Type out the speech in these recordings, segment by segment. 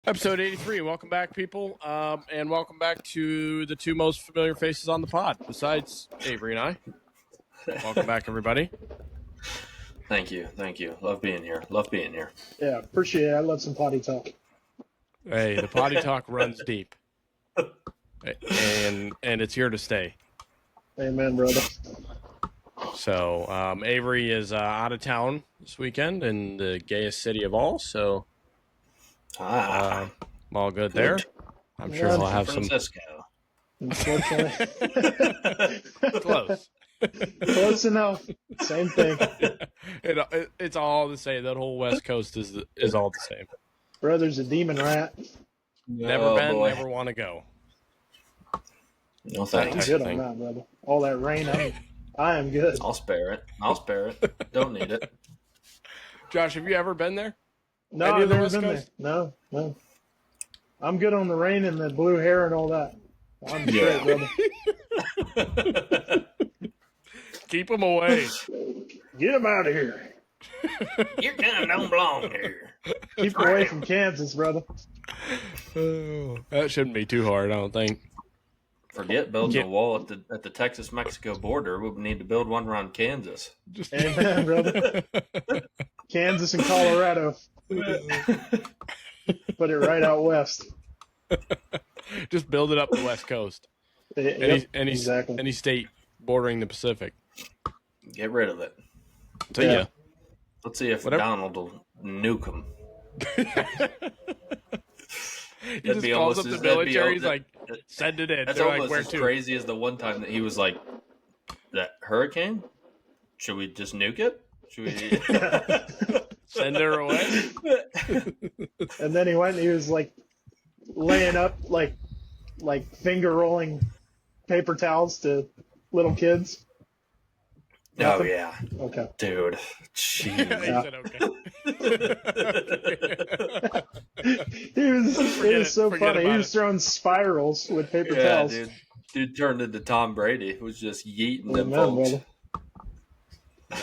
Episode 83. Welcome back, people. And welcome back to the two most familiar faces on the pod, besides Avery and I. Welcome back, everybody. Thank you. Love being here. Yeah, appreciate it. I love some potty talk. Hey, the potty talk runs deep. And it's here to stay. Amen, brother. So, Avery is out of town this weekend in the gayest city of all, so all good there. I'm sure he'll have some. Francisco. Unfortunately. Close. Close enough. Same thing. It's all the same. That whole West Coast is all the same. Brother's a demon rat. Never been, never want to go. No I'm thanks. good on that, brother. All that rain, I am good. I'll spare it. Don't need it. Josh, have you ever been there? No, Any I've of the never West been Coast? there. No. I'm good on the rain and the blue hair and all that. I'm straight, brother. Keep them away. Get him out of here. You kind of don't belong here. Keep away from Kansas, brother. That shouldn't be too hard, I don't think. Forget building a wall at the Texas-Mexico border. We would need to build one around Kansas. Amen, brother. Kansas and Colorado. Put it right out west. Just build it up the West Coast. Exactly. Any state bordering the Pacific. Get rid of it. So yeah. Let's see if Donald will nuke them. He just calls up the military. He's like, send it in. That's They're almost like, where as to? crazy as the one time that he was like, that hurricane? Should we just nuke it? Should we send her away? And then he went and he was like laying up like finger rolling paper towels to little kids. Oh yeah. Okay. Dude. He Jeez. said okay. It was so funny. He was throwing spirals with paper towels. Dude turned into Tom Brady. It was just yeeting them Amen, folks. brother.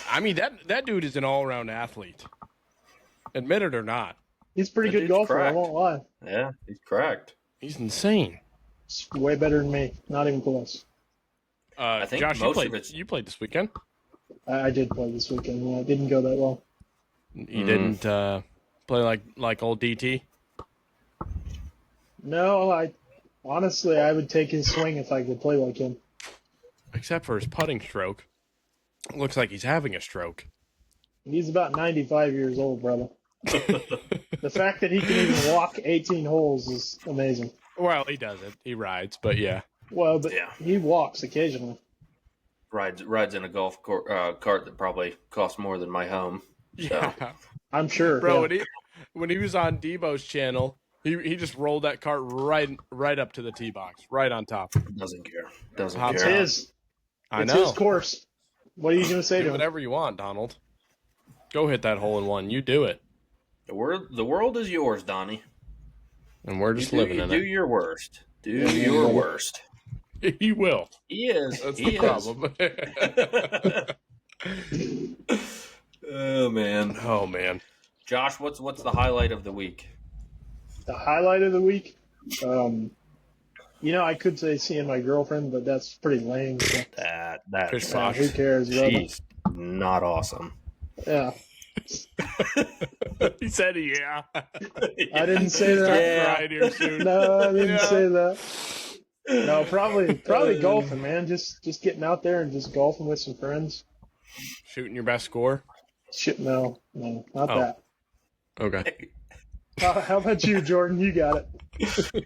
I mean, that dude is an all-around athlete. Admit it or not. He's a pretty That good dude's golfer, cracked. I won't lie. Yeah, he's cracked. He's insane. He's way better than me. Not even close. I think Josh, most of it's you played this weekend. I did play this weekend. Yeah, it didn't go that well. You didn't play like old DT? No, I would take his swing if I could play like him. Except for his putting stroke. Looks like he's having a stroke. He's about 95 years old, brother. The fact that he can even walk 18 holes is amazing. Well, he doesn't. He rides, but yeah. Well, but Yeah. he walks occasionally. rides in a golf cart that probably costs more than my home. So. Yeah. I'm sure. Bro, yeah. when he was on Debo's channel, he just rolled that cart right up to the tee box, right on top. Doesn't care. Doesn't It's care. It's I his know. course. What are you going to say Do to him? whatever you want, Donald. Go hit that hole in one. You do it. The world is yours, Donnie. And we're just You living in do it. your worst. Do your worst. He will. He is. That's He the is. problem. Oh man. Oh, man. Josh, what's the highlight of the week? The highlight of the week? I could say seeing my girlfriend, but that's pretty lame. So, That Fish who Fosh. cares, brother? she's not awesome. Yeah. He said, yeah. I didn't say that. Yeah. Right here soon. No, I didn't Yeah. say that. No, probably golfing, man. Just getting out there and just golfing with some friends. Shooting your best score? Shit, no, not Oh. that. Okay. How about you, Jordan? You got it.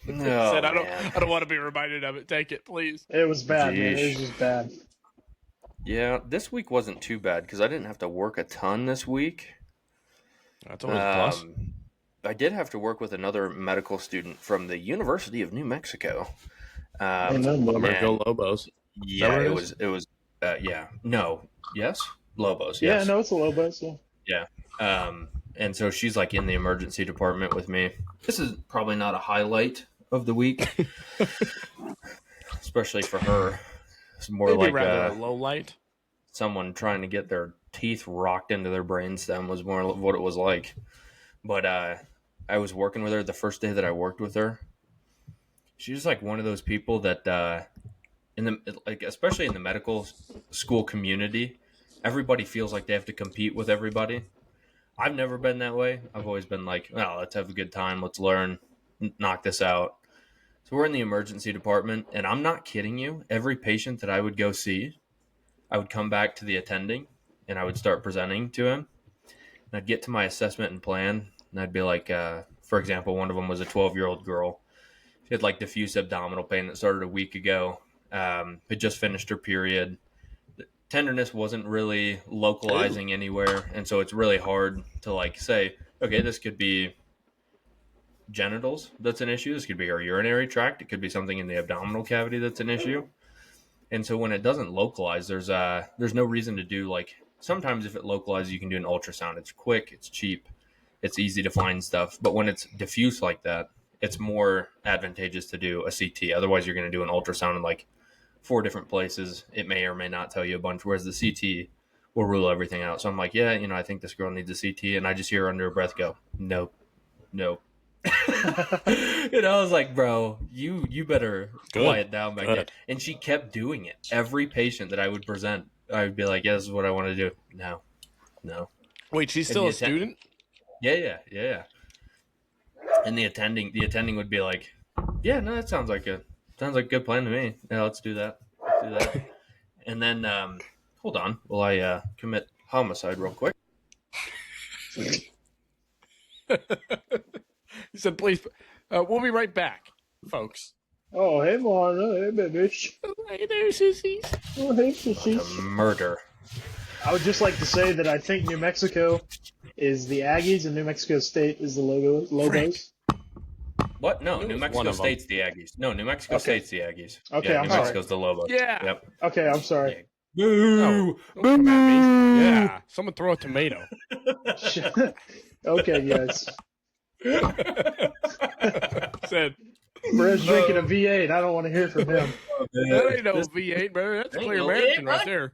No, Said, I man. don't want to be reminded of it. Take it, please. It was bad, man. It Jeez. was just bad. Yeah, this week wasn't too bad because I didn't have to work a ton this week. That's always a plus. I did have to work with another medical student from the University of New Mexico. Amen, brother. man. Go Lobos. Yeah, what it it was. Yeah, no, yes, Lobos. Yeah, Yes. no, it's a low bus. Yeah. And so she's like in the emergency department with me. This is probably not a highlight of the week, especially for her. It's more Maybe like rather a low light. someone trying to get their teeth rocked into their brainstem was more of what it was like. But I I was working with her, the first day that I worked with her, she's just like one of those people that in the like especially in the medical school community, everybody feels like they have to compete with everybody. I've never been that way. I've always been like, well, let's have a good time, let's learn, knock this out. So we're in the emergency department, and I'm not kidding you. Every patient that I would go see, I would come back to the attending, and I would start presenting to him. And I'd get to my assessment and plan, and I'd be like, for example, one of them was a 12-year-old girl. She had like diffuse abdominal pain that started a week ago. Had just finished her period. The tenderness wasn't really localizing anywhere, and so it's really hard to like say, okay, this could be genitals that's an issue. This could be our urinary tract. It could be something in the abdominal cavity that's an issue. And so when it doesn't localize, there's no reason to do like, sometimes if it localizes, you can do an ultrasound. It's quick, it's cheap, it's easy to find stuff. But when it's diffuse like that, it's more advantageous to do a CT. Otherwise, you're going to do an ultrasound in like 4 different places. It may or may not tell you a bunch, whereas the CT will rule everything out. So I'm like, yeah, I think this girl needs a CT. And I just hear her under her breath go, nope. I was like, bro, you better quiet down back there. And she kept doing it. Every patient that I would present, I would be like, yeah, this is what I want to do. No. Wait, she's still a student? Yeah. And the attending would be like, yeah, no, that sounds like a good plan to me. Yeah, let's do that. And then, hold on, will I commit homicide real quick? He said, please, we'll be right back, folks. Oh, hey, Lana. Hey, baby. Hey there, sissies. Oh, hey, sissies. Murder. I would just like to say that I think New Mexico is the Aggies and New Mexico State is the Lobos. What? No, It New was one Mexico of them. State's the Aggies. No, New Mexico State's the Aggies. Okay, yeah, I'm New sorry. Mexico's the Lobos. Yeah. Yep. Okay, I'm sorry. Boo! Don't come at me. Yeah. Someone throw a tomato. Okay, guys. Said, Brad's drinking a V8. I don't want to hear from him. that ain't no V8, brother. That's a Ain't clear no American V8, right right? there.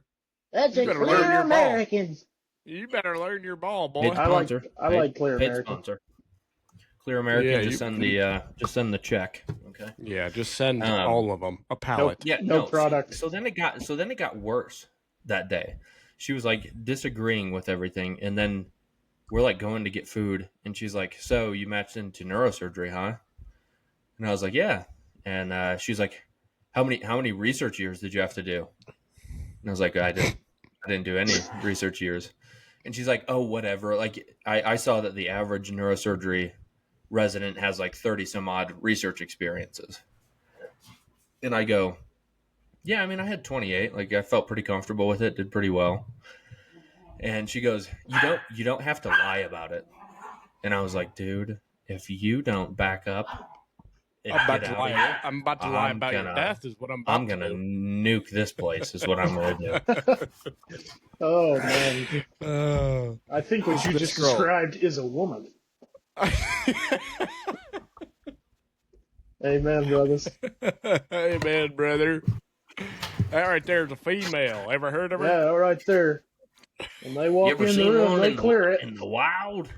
That's You better learn your ball. Americans. You better learn your ball, boy. Paid sponsor. I like Clear Paid American. sponsor. Clear American. Yeah, just send the check. Okay. Yeah, just send Um, all of them a pallet. Yeah. No product. So then it got worse that day. She was like disagreeing with everything, and then we're like going to get food, and she's like, "So you matched into neurosurgery, huh?" And I was like, "Yeah." And she's like, "How many research years did you have to do?" And I was like, I didn't do any research years." And she's like, "Oh, whatever. Like I saw that the average neurosurgery resident has like 30 some odd research experiences." And I go, "Yeah, I mean, I had 28. Like I felt pretty comfortable with it, did pretty well." And she goes, "You don't have to lie about it." And I was like, "Dude, if you don't back up and I'm about get to out lie. of here, I'm about to lie I'm about your gonna- death. Is what I'm about I'm gonna to nuke this place." Is what I'm gonna do. Oh, man. do. I think what you This just girl. described is a woman. Amen, brothers. Hey, man, brother. That right there's a female. Ever heard of her? Yeah, right there. When they You walk ever in the seen room, one they clear it. in the wild?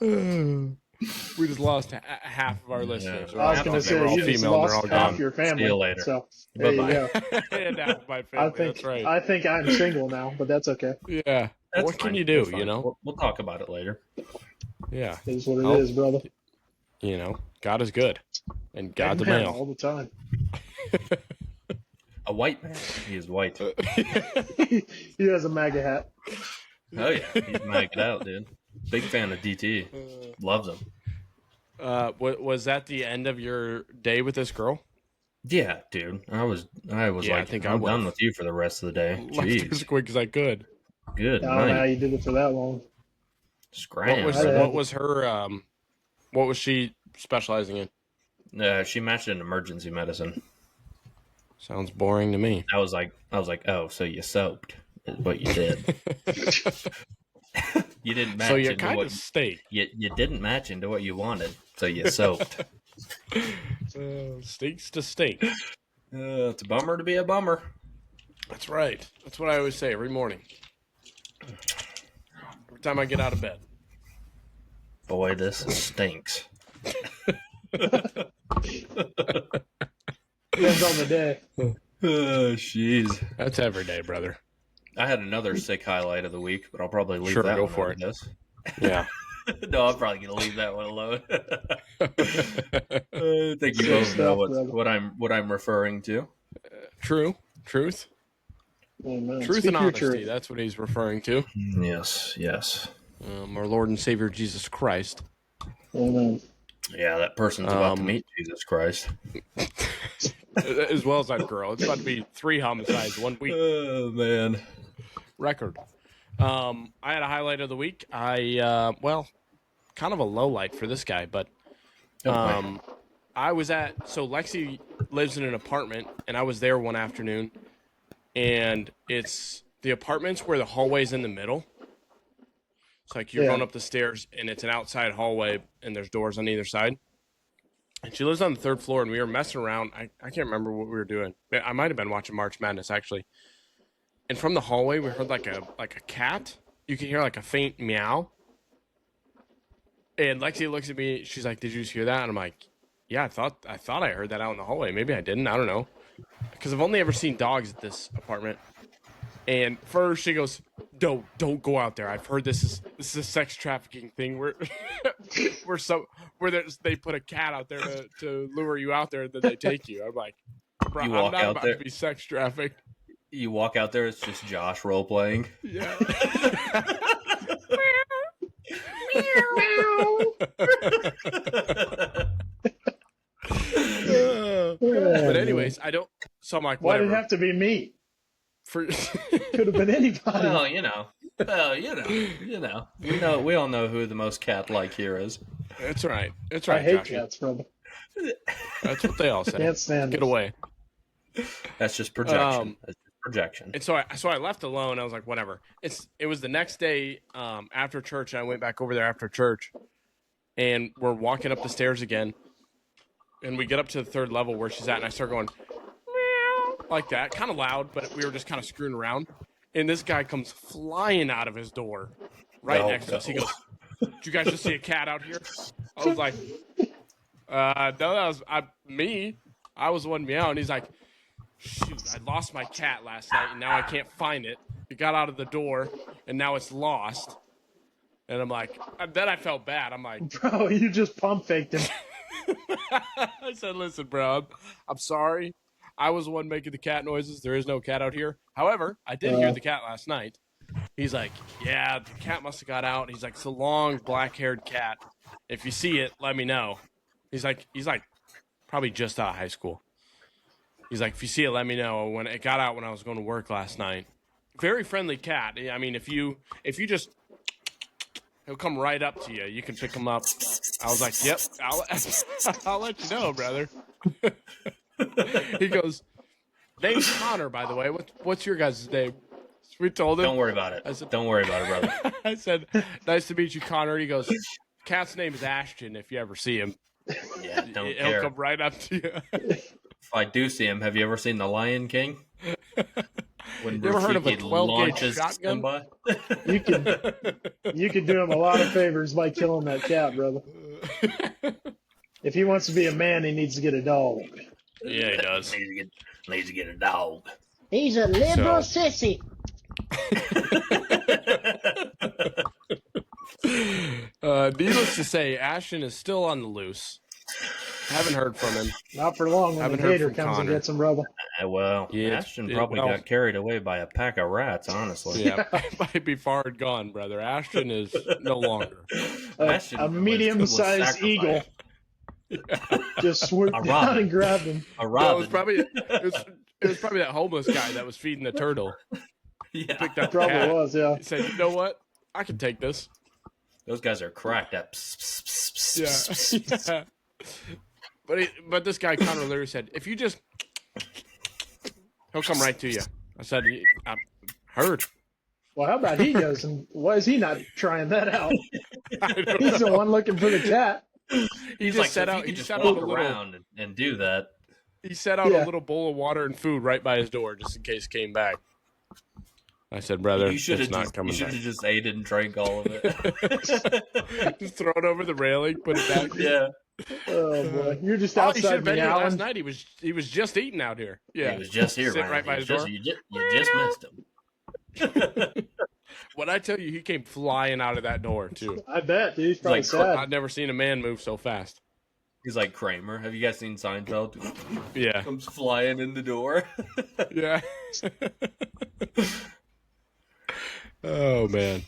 We just lost half of our listeners. Yeah. I was Half going to of them are say, all you just female, and they're lost all half gone. your family. See you later. So, there Bye-bye. you go. And half of my I family. think That's right. I think I'm single now, but that's okay. Yeah. That's What can fine. you do? That's fine. You know. We'll talk about it later. Yeah. It is what it Oh. is, brother. You know, God is good, and God's a Amen, male. all the time. A white man. He is white. He has a MAGA hat. Oh yeah, he's magged out, dude. Big fan of DT. Loves him. Was that the end of your day with this girl? Yeah, dude. I was Yeah, like, I think I I'm would've done with you for the rest of the day. Left her as Jeez. quick as I could. Good I don't know how night. you did it for that long. Scram. What was her? What was she specializing in? She matched in emergency medicine. Sounds boring to me. I was like, oh, so you soaped is what you did. You didn't match So you're into kind what of steak. you didn't match into what you wanted, so you soaped. Steaks to steak. It's a bummer to be a bummer. That's right. That's what I always say every morning. Every time I get out of bed. Boy, this stinks. Depends on the day. Oh, jeez. That's every day, brother. I had another sick highlight of the week, but I'll probably leave Sure, that go one for out it. of this. Yeah. No, I'm probably gonna leave that one alone. I think you Sick both know stuff, brother. what I'm referring to. True. Truth. Amen. Truth Speak and your honesty. truth. That's what he's referring to. Yes. Our Lord and Savior Jesus Christ. Amen. Yeah, that person's about to meet Jesus Christ. As well as that girl. It's about to be 3 homicides 1 week. Oh man. Record. I had a highlight of the week. Kind of a low light for this guy, but I was so Lexi lives in an apartment, and I was there one afternoon, and it's the apartments where the hallway's in the middle. It's like you're going up the stairs, and it's an outside hallway, and there's doors on either side. And she lives on the 3rd floor, and we were messing around. I can't remember what we were doing. I might have been watching March Madness, actually. And from the hallway, we heard like a cat. You can hear like a faint meow. And Lexi looks at me. She's like, "Did you just hear that?" And I'm like, "Yeah, I thought I heard that out in the hallway. Maybe I didn't. I don't know." Because I've only ever seen dogs at this apartment. And first she goes, "Don't go out there. I've heard this is a sex trafficking thing where they put a cat out there to lure you out there, and then they take you." I'm like, "Bro, I'm not about to be sex trafficked." You walk out there, it's just Josh role playing. Yeah. But anyways, I don't. So I'm like, why whatever. did it have to be me? For Could have been anybody. Well, you know. We all know who the most cat-like here is. That's right. That's right. I hate Joshy. cats, brother. That's what they all say. Can't stand Get it. away. That's just projection. That's just projection. And so I left alone. I was like, whatever. It was the next day after church, and I went back over there after church, and we're walking up the stairs again, and we get up to the 3rd level where she's at, and I start going meow like that, kind of loud, but we were just kind of screwing around, and this guy comes flying out of his door right next to us. He goes, "Did you guys just see a cat out here?" I was like, "No, that was me. I was the one meowing." And he's like, "Shoot, I lost my cat last night, and now I can't find it. It got out of the door, and now it's lost." And I'm like, then I felt bad. I'm like, Bro, you just pump faked him. I said, "Listen, bro, I'm sorry. I was the one making the cat noises. There is no cat out here. However, I did hear the cat last night." He's like, "Yeah, the cat must have got out." He's like, "It's a long black-haired cat. If you see it, let me know." He's like probably just out of high school. He's like, "If you see it, let me know." When it got out when I was going to work last night. Very friendly cat. I mean, if you just, he'll come right up to you. You can pick him up. I was like, "Yep, I'll let you know, brother." He goes, "Name's Connor, by the way. What's your guys' name?" We told him. Don't worry about it. I said, "Don't worry about it, brother." I said, "Nice to meet you, Connor." He goes, "Cat's name is Ashton. If you ever see him, Yeah, don't he'll care. come right up to you." If I do see him, have you ever seen The Lion King? When You ever heard of a Rafiki 12 gauge launches shotgun? Simba? You could do him a lot of favors by killing that cat, brother. If he wants to be a man, he needs to get a dog. Yeah, he does. Needs to get a dog. He's a liberal sissy. Needless to say, Ashton is still on the loose. Haven't heard from him. Not for long when Haven't the heard gator from comes and Connor. gets him, brother. Well, Yeah, Ashton probably got carried away by a pack of rats, honestly. Yeah, might be far and gone, brother. Ashton is no longer. Ashton A was medium-sized sacrificed. eagle just swooped A down robin. and grabbed him. A No, it was robin. probably that homeless guy that was feeding the turtle. Yeah. Picked up the Probably cat. was, yeah. He said, "You know what? I can take this." Those guys are cracked at. Yeah. But this guy Connor literally said, "If you just," he'll come right to you. I said, "I heard." Well, how about he goes and why is he not trying that out? I don't He's the know. one looking for the cat. He He's just like, set if out. you He could just set out a walk little. around and do that. He set out Yeah. a little bowl of water and food right by his door, just in case he came back. I said, brother, You should it's have not just, coming you should back. have just ate it and drank all of it. Just throw it over the railing, put it back. Yeah. Oh boy, you're just Oh, he should outside have been the here last island. night. He was just eating out here. Yeah, He was just here, Sit man. right by He was the door. you just missed him. When I tell you, he came flying out of that door too. I bet, dude. He's probably like, sad. I've never seen a man move so fast. He's like Kramer. Have you guys seen Seinfeld? Yeah, Comes flying in the door. yeah. Oh man.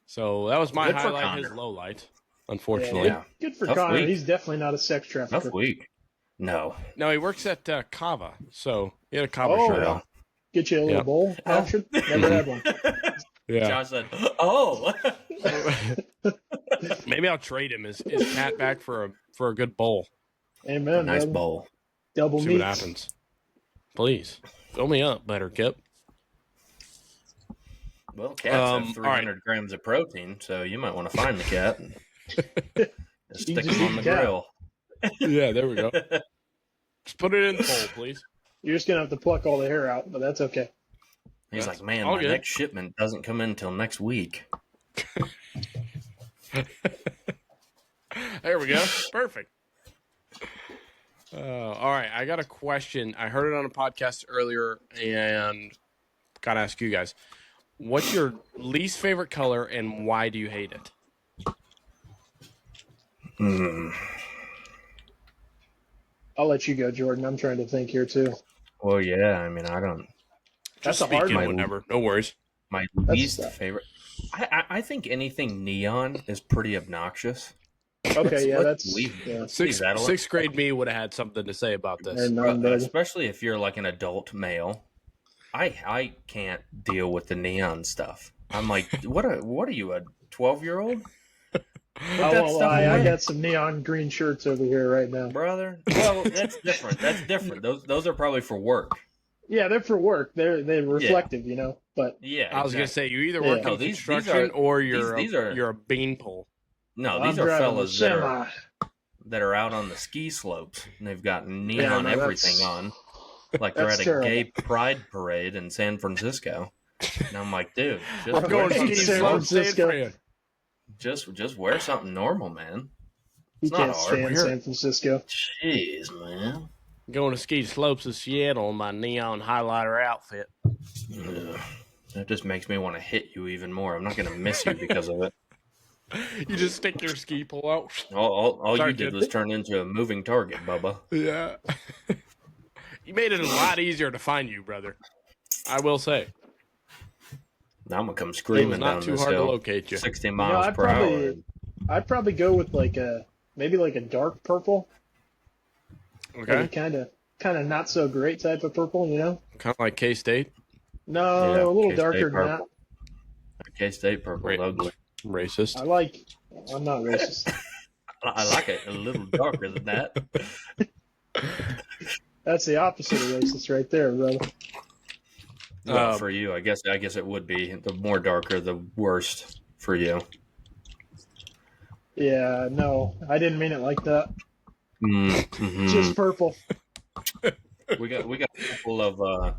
So that was my Good for highlight. His Connor. low light, unfortunately. Yeah. Good for Tough Connor. week. He's definitely not a sex trafficker. Tough week. No. No, he works at Kava, so he had a Kava Oh, shirt yeah. on. Get you a little Yeah. bowl action. Never had one. Yeah, Josh said, "Oh, maybe I'll trade him his cat back for a good bowl. Amen. nice brother. bowl." Double See meat. what happens. Please fill me up, Buttercup. Well, cats All have right. 300 grams of protein, so you might want to find the cat and just You stick just him on eat the cat. grill. Yeah, there we go. Just put it in the bowl, please. You're just gonna have to pluck all the hair out, but that's okay. He's That's like, "Man, all my good. next shipment doesn't come in until next week." There we go. Perfect. All right, I got a question. I heard it on a podcast earlier, and gotta ask you guys: what's your least favorite color, and why do you hate it? I'll let you go, Jordan. I'm trying to think here too. Well, yeah. I mean, I don't. That's Just a hard speak in one. whenever. No worries. My That's least tough. favorite. I think anything neon is pretty obnoxious. Okay, yeah, Let's that's leave. yeah. Sixth grade me would have had something to say about this. And none, brother. Especially if you're like an adult male. I can't deal with the neon stuff. I'm like, what are you, a 12-year-old? I won't lie. I got some neon green shirts over here right now. Brother. Well, that's different. That's different. Those are probably for work. Yeah, they're for work. They're reflective, you know. But Yeah. I was gonna exactly. say you either Yeah. work No, in these construction are- or you're these are- you're a beanpole. No, I'm these are driving a fellas semi. that are out on the ski slopes and they've got Yeah, neon no, everything that's- on. Like they're that's at a terrible. gay pride parade in San Francisco. And I'm like, dude, I'm just going wear to skiing San something, slopes, San Francisco. Fran. just wear something normal, man. You It's not can't hard. stand We're- San Francisco. Jeez, man. Going to ski slopes of Seattle in my neon highlighter outfit. Ugh. That just makes me want to hit you even more. I'm not going to miss you because of it. You just stick your ski pole out. All Sorry, you did kid. was turn into a moving target, Bubba. Yeah. You made it a lot easier to find you, brother. I will say. Now I'm going to come It screaming was down not too this hard to hill. locate you. 60 You know, miles per hour. I'd probably go with like maybe like a dark purple. Okay. Kind of not so great type of purple, you know? Kind of like K-State. No, Yeah, a little K-State darker than purple. K-State purple Right. ugly. Racist. that. I'm not racist. I like it a little darker than that. That's the opposite of racist right there, brother. Well, Um, for you, I guess it would be the more darker, the worst for you. Yeah, no, I didn't mean it like that. Mm-hmm. Just purple. We got a couple of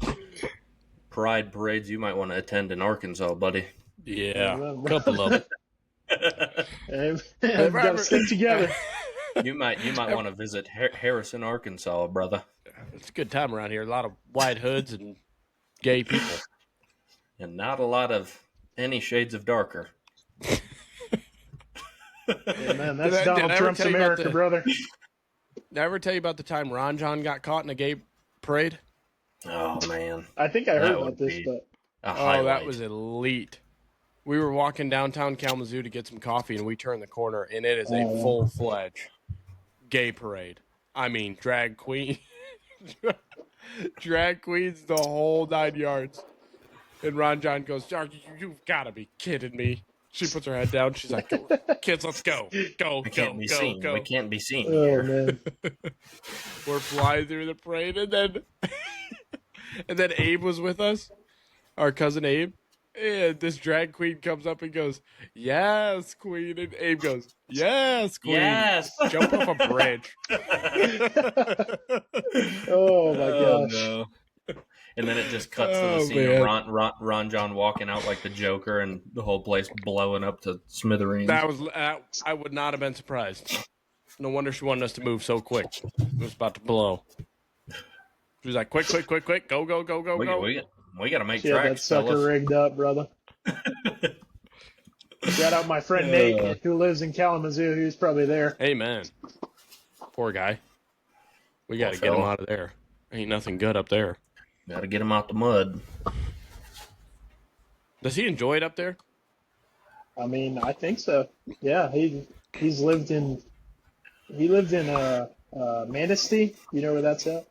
pride parades you might want to attend in Arkansas, buddy. Yeah. A couple of them. We've got to stick together. You might want to visit Harrison, Arkansas, brother. It's a good time around here. A lot of white hoods and gay people. And not a lot of any shades of darker. Yeah, man, Did that's I Donald ever Trump's tell you about America, the- brother. Did I ever tell you about the time Ron John got caught in a gay parade? Oh man, I think I heard That about would this, be- but a Oh, highlight. that was elite. We were walking downtown Kalamazoo to get some coffee, and we turned the corner, and it is a Oh. full-fledged gay parade. I mean, drag queen, drag queens, the whole 9 yards. And Ron John goes, "You've got to be kidding me." She puts her head down. She's like, "Kids, let's go, go, We go, can't be go, seen. go." We can't be seen oh here. man, We're flying through the parade, and then and then Abe was with us, our cousin Abe. And this drag queen comes up and goes, "Yes, queen." And Abe goes, "Yes, queen." Yes. Jump off a bridge. oh my Oh gosh. no. And then it just cuts to the Oh, scene man. of Ron John walking out like the Joker and the whole place blowing up to smithereens. That was I would not have been surprised. No wonder she wanted us to move so quick. It was about to blow. She was like, quick, quick, quick, quick, go, go, go, go, go. We got to make She had that tracks, sucker fellas. rigged up, brother. Shout out my friend Nate, who lives in Kalamazoo. He was probably there. Amen. Poor guy. We got to Poor get him fella. out of there. Ain't nothing good up there. Got to get him out the mud. Does he enjoy it up there? I mean, I think so. Yeah, he's lived in Manistee. You know where that's at?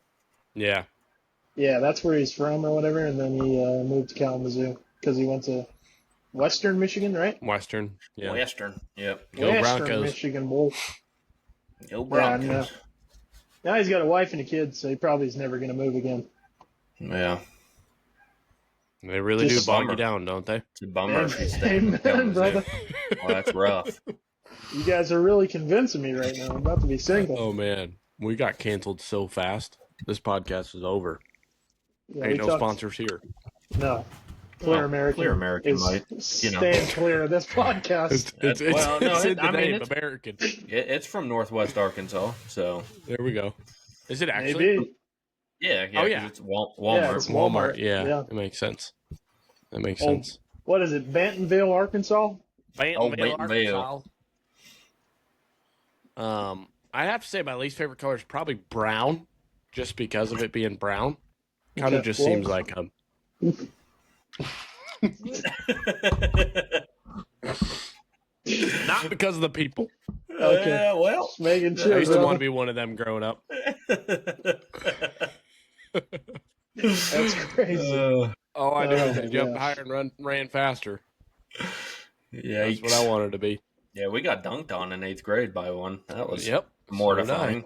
Yeah. Yeah, that's where he's from or whatever. And then he moved to Kalamazoo because he went to Western Michigan, right? Western. Yeah. Western. Yep. Go Western Broncos. Michigan Bull. Go Yeah, Broncos. no. Now he's got a wife and a kid, so he probably is never going to move again. Yeah. They really Just do bog bummer. you down, don't they? It's a bummer if he's staying in Amen, Kalamazoo. brother. Oh, that's rough. You guys are really convincing me right now. I'm about to be single. Oh, man. We got canceled so fast. This podcast is over. Yeah, Ain't we no talked- sponsors here. No. Clear Well, American. Clear American is might, you know. staying clear of this podcast. It's Well, no, in the I mean, name, it's- American. It's from Northwest Arkansas, so There we go. Is it actually? Maybe. yeah. Oh, 'cause yeah. It's Walmart. Yeah, it's Walmart. Yeah, Yeah. it makes sense. That makes Oh, sense. What is it? Bentonville, Arkansas? Bentonville, Bentonville. Arkansas. I have to say my least favorite color is probably brown, just because of it being brown. Kind of Okay, just well- seems like not because of the people. Okay. Well. Just making I sure. used to brother. want to be one of them growing up. That's crazy. All I did Oh, was my jump gosh. higher and ran faster. Yeah. That's what I wanted to be. Yeah, we got dunked on in 8th grade by one. That was Yep. mortifying.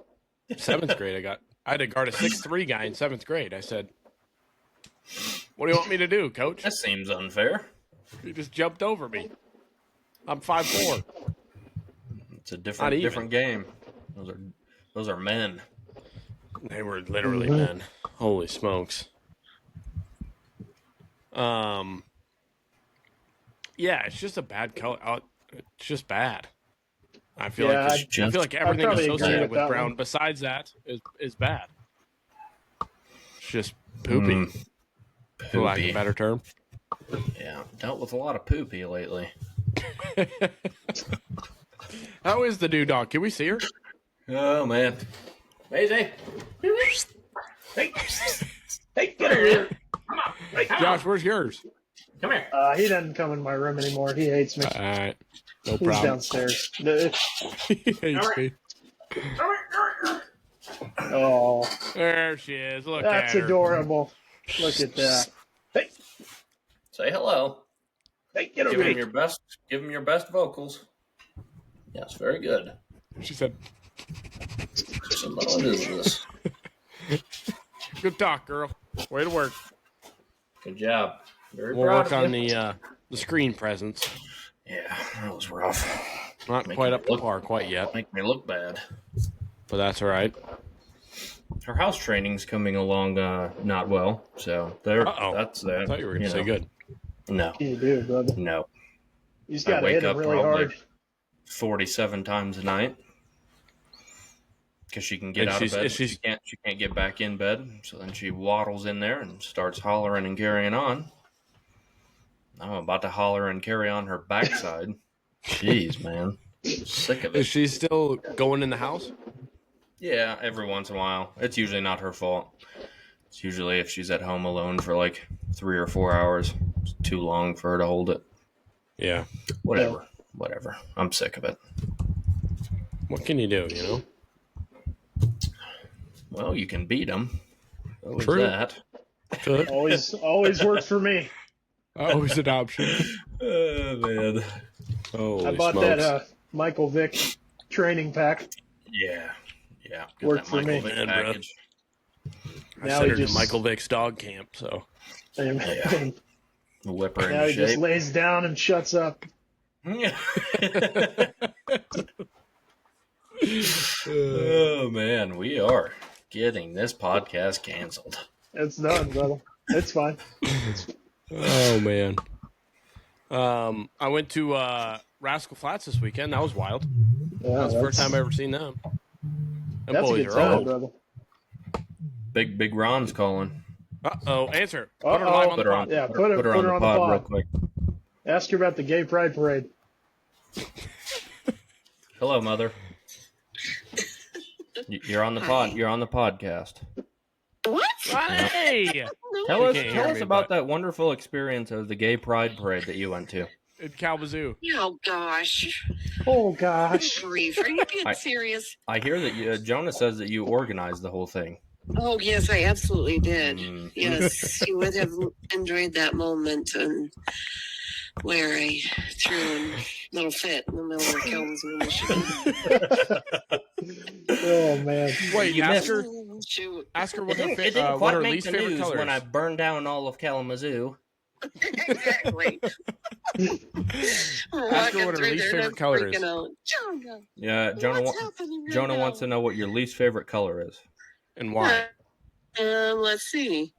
7th grade, I had to guard a 6'3" guy in 7th grade. I said, "What do you want me to do, coach?" That seems unfair. He just jumped over me. I'm 5'4". It's a Not different even. different game. Those are men. They were literally Mhm. men. Holy smokes. Yeah, it's just a bad color. It's just bad. I feel Yeah, like I feel like everything probably agree associated with with that brown one. besides that is bad. It's just poopy, for lack of a Poopy. better term. Yeah, dealt with a lot of poopy lately. How is the new dog? Can we see her? Oh man, Maisie. Hey, hey, get over here. Come on, hey, come Josh, on. where's yours? Come here. He doesn't come in my room anymore. He hates me. All right, no He's problem. downstairs. He hates me. Oh, There she is. Look that's at her. adorable. Look at that. Hey, Say hello. hey, get over Give him here. your best. Give him your best vocals. Yes, very good. She said, So what is this? "Good talk, girl. Way to work." Good job. Very We'll proud work of on you. the screen presence. Yeah, that was rough. Not Make quite me up to look- par quite yet, Make me look bad. but that's all right. Her house training's coming along not well, so there. Uh-oh. That's that. I thought you were going to say good. No, You do, brother. no. You just I got to wake hit him up really probably hard. 47 times a night because she can get And out of she's- bed. and But she's- she can't get back in bed. So then she waddles in there and starts hollering and carrying on. I'm about to holler and carry on her backside. Jeez, man, sick of Is it. she still going in the house? Yeah, every once in a while. It's usually not her fault. It's usually if she's at home alone for like 3 or 4 hours. It's too long for her to hold it. Yeah. Whatever. I'm sick of it. What can you do, you know? Well, you can beat them. True. That. Good. Always works for me. Always an option. Oh, man. Holy I bought smokes. that Michael Vick training pack. Yeah. Yeah. Worked for me. Vick Man, bro. package. I now sent he her to just- Michael Vick's dog camp, so. And Yeah. Whip her now he into just shape. lays down and shuts up. Oh, man. We are getting this podcast canceled. It's done, brother. It's fine. Oh man. I went to Rascal Flats this weekend. That was wild. Yeah, That was the first that's- time I ever seen them. Them That's a boys good are time, old. brother. Big Ron's calling. Answer. Put her live on the Put her on. pod. Yeah, put her Put her on the pod real quick. Ask her about the gay pride parade. Hello, mother. You're on the pod. You're on the podcast. What? Hey! Tell You us, can't hear me, about but- that wonderful experience of the gay pride parade that you went to. In Kalamazoo. Oh gosh. Oh gosh. Grief. Are you being I- serious? I hear that Jonah says that you organized the whole thing. Oh yes, I absolutely did. Mm. Yes, you would have enjoyed that moment and where I threw a little fit in the middle of Kalamazoo, Michigan. Oh man. Wait, You ask missed- her. Oh, shoot. Ask her It what her, didn't, what quite her make least the favorite news color when I is. burned down all of Kalamazoo. Exactly. Ask her Walking what her through least there, favorite I'm color is. freaking out. Jonah, Yeah, what's happening right Jonah now? wants to know what your least favorite color is. And why? Let's see.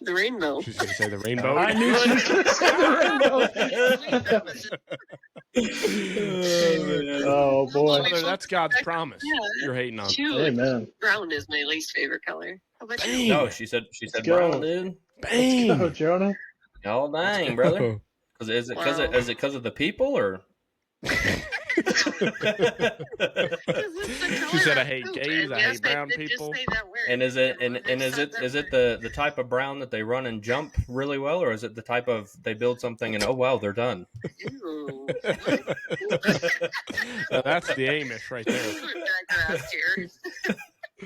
The rainbow. She's going to say the rainbow. I knew she was gonna say the rainbow. Oh boy. Mother, that's God's promise. Yeah. You're hating on. Shoot. Amen. Brown is my least favorite color. How about you? Dang. No, she said go. brown, dude. Bang! Oh, Jonah. Oh dang, brother. Is it Wow. because of the people or? She said, "I hate gays, I hate brown people." And is it the type of brown that they run and jump really well, or is it the type of they build something and oh wow they're done? Ew. Now, that's the Amish right there. Digressed here.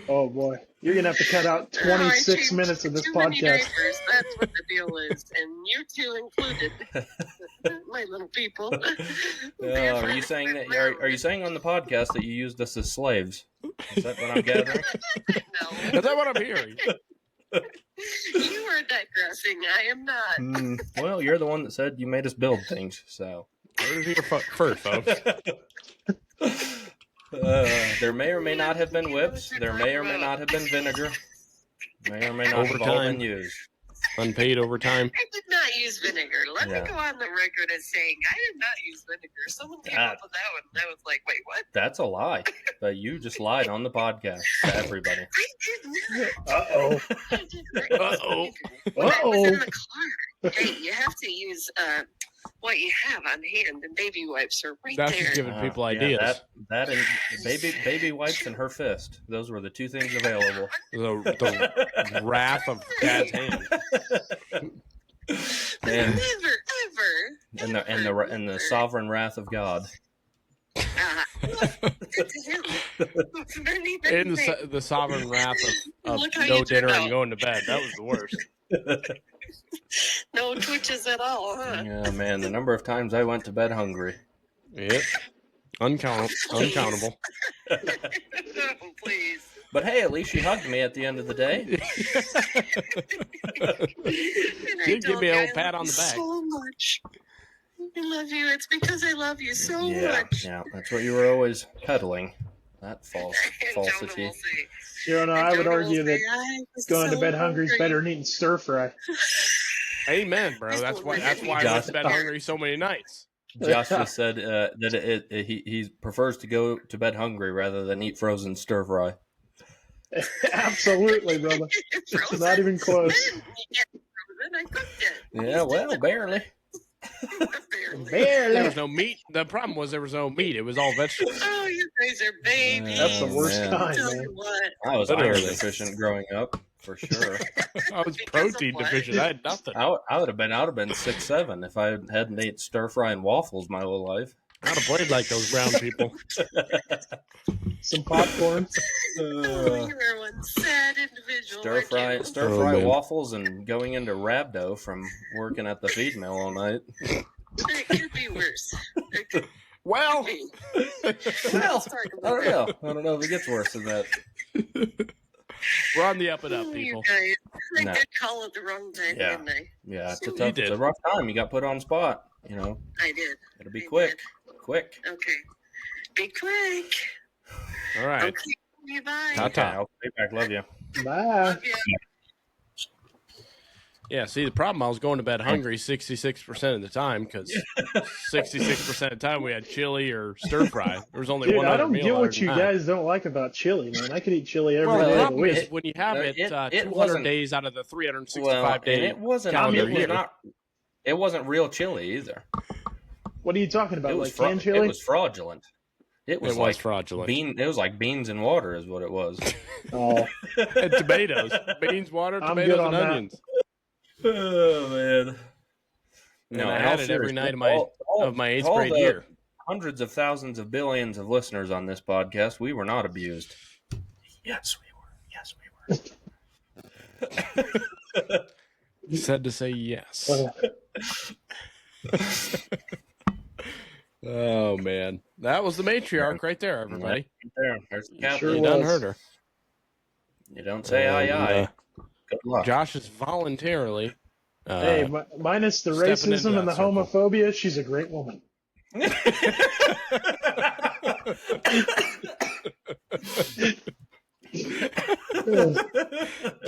Oh boy. You're gonna have to cut out Oh, I 26 changed minutes of this too many podcast. diapers, that's what the deal is, and you two included, my little people. Are you saying that? Are you saying on the podcast that you used us as slaves? Is that what I'm gathering? Is that what I'm hearing? No, you are digressing. I am not. Well, you're the one that said you made us build things, so. Heard it here first, folks. There may or may not have been whips. There may or may not have been vinegar. May or may not have all Overtime. been used. Unpaid overtime. I did not use vinegar. Let Yeah. me go on the record as saying I did not use vinegar. Someone came up with that one, and I was like, wait, what? That's a lie. But you just lied on the podcast to everybody. I did not. Uh-oh. I did not use Uh-oh. vinegar. When I was Uh-oh. in the car, hey, you have to use what you have on hand, and baby wipes are right That's there. just giving people Yeah, ideas. that and baby wipes and her fist. Those were the two things available. The wrath of Dad's hand. And Never, ever. and the sovereign wrath of God. In the sovereign wrath of Look how no you turned dinner and out. going to bed. That was the worst. No twitches at all, huh? Yeah, man, the number of times I went to bed hungry. Yep. Uncountable. Oh, please. But hey, at least she hugged me at the end of the day. And I Did give told me a you little I pat love on the you back. So much. I love you. It's because I love you so Yeah, much. yeah, that's what you were always peddling. That And Jonah falsity. will say, Jonah, and I would Jonah will argue say, that "I was going to so bed hungry is hungry." better than eating stir fry. Amen, bro. That's why I went to bed hungry so many nights. Josh just said that he prefers to go to bed hungry rather than eat frozen stir fry. Absolutely, brother. Frozen. Not even close. I didn't get frozen. I cooked it. Yeah, well, barely. Barely. There Barely. was no meat. The problem was there was no meat. It was all vegetables. Oh, you guys are babies. That's the worst man. I'll kind, tell man. you what. I was iron Literally. deficient growing up, for sure. I was Because of protein what? deficient. I had nothing. I would have been 6'7" if I hadn't ate stir fry and waffles my whole life. I'd have played like those brown people. Some popcorn. Oh, you are one sad individual. Stir aren't fry, you? stir Oh, fry man. waffles and going into rhabdo from working at the feed mill all night. It could be worse. It could Well, be. Well, Let's talk I about don't know. I don't know if it gets worse than that. we're on the up and up, Oh, people. you guys. I No. did call it the wrong time, Yeah. didn't I? Yeah, it's a You tough, it's did. a rough time. You got put on spot. You know, I did. it'll be I quick, quick. did. Okay. Be quick. All right. Okay. Bye. Ta-ta. Okay, I'll be back. Love you. Bye. Love ya. Yeah, see, the problem, I was going to bed hungry 66% of the time because 66% of the time we had chili or stir fry. There was only Dude, one I other don't meal get other what than you that. guys don't like about chili, man. I could eat chili every Well, day the of the problem week. is when you have it, it 200 wasn't- days out of the 365 Well, and day it wasn't. calendar It was year. not. It wasn't real chili either. What are you talking about? It was Like canned It chili? was fraudulent. It was like fraudulent. It was like beans and water, is what it was. Oh, And tomatoes, beans, water, I'm good tomatoes, on and that. onions. Oh man! And I in had all it every night seriousness, of my eighth all grade the year. Hundreds of thousands of billions of listeners on this podcast. We were not abused. Yes, we were. Yes, we were. You said to say yes. Oh man, that was the matriarch right there, everybody. There's the captain. Sure You done was. heard her. You don't say aye And, aye. Good luck. Josh is voluntarily. Hey, minus the stepping into racism and the that circle. homophobia, she's a great woman.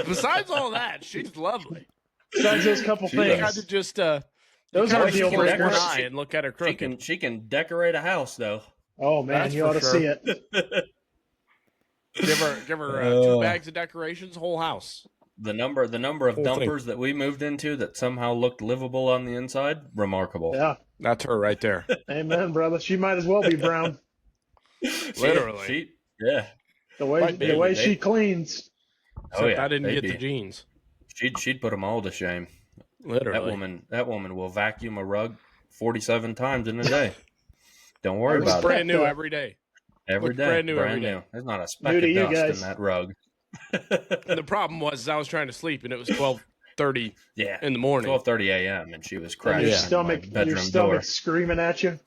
Besides all that, she's lovely. Besides those couple She You things, got to just those you are gotta deal just look breakers. one eye and look at her She crooked. can decorate a house though. Oh man, That's you for ought to sure. see it. Give her 2 bags of decorations, whole house. The number of Whole thing. dumpers that we moved into that somehow looked livable on the inside, remarkable. Yeah, That's her right there. amen, brother. She might as well be brown. Literally. Yeah. The way Might be, the way but they- she cleans. Oh Except yeah. I didn't they'd get be- the jeans. She'd put them all to shame. Literally. That woman will vacuum a rug 47 times in a day. Don't worry I It's about it. brand new every day. Every looks day, brand new every day. There's not a speck New to of you dust guys. in that rug. And the problem was I was trying to sleep and it was 12:30 Yeah. in the morning. 12:30 a.m. and she was And crashing your in stomach, my bedroom your stomach door. screaming at you.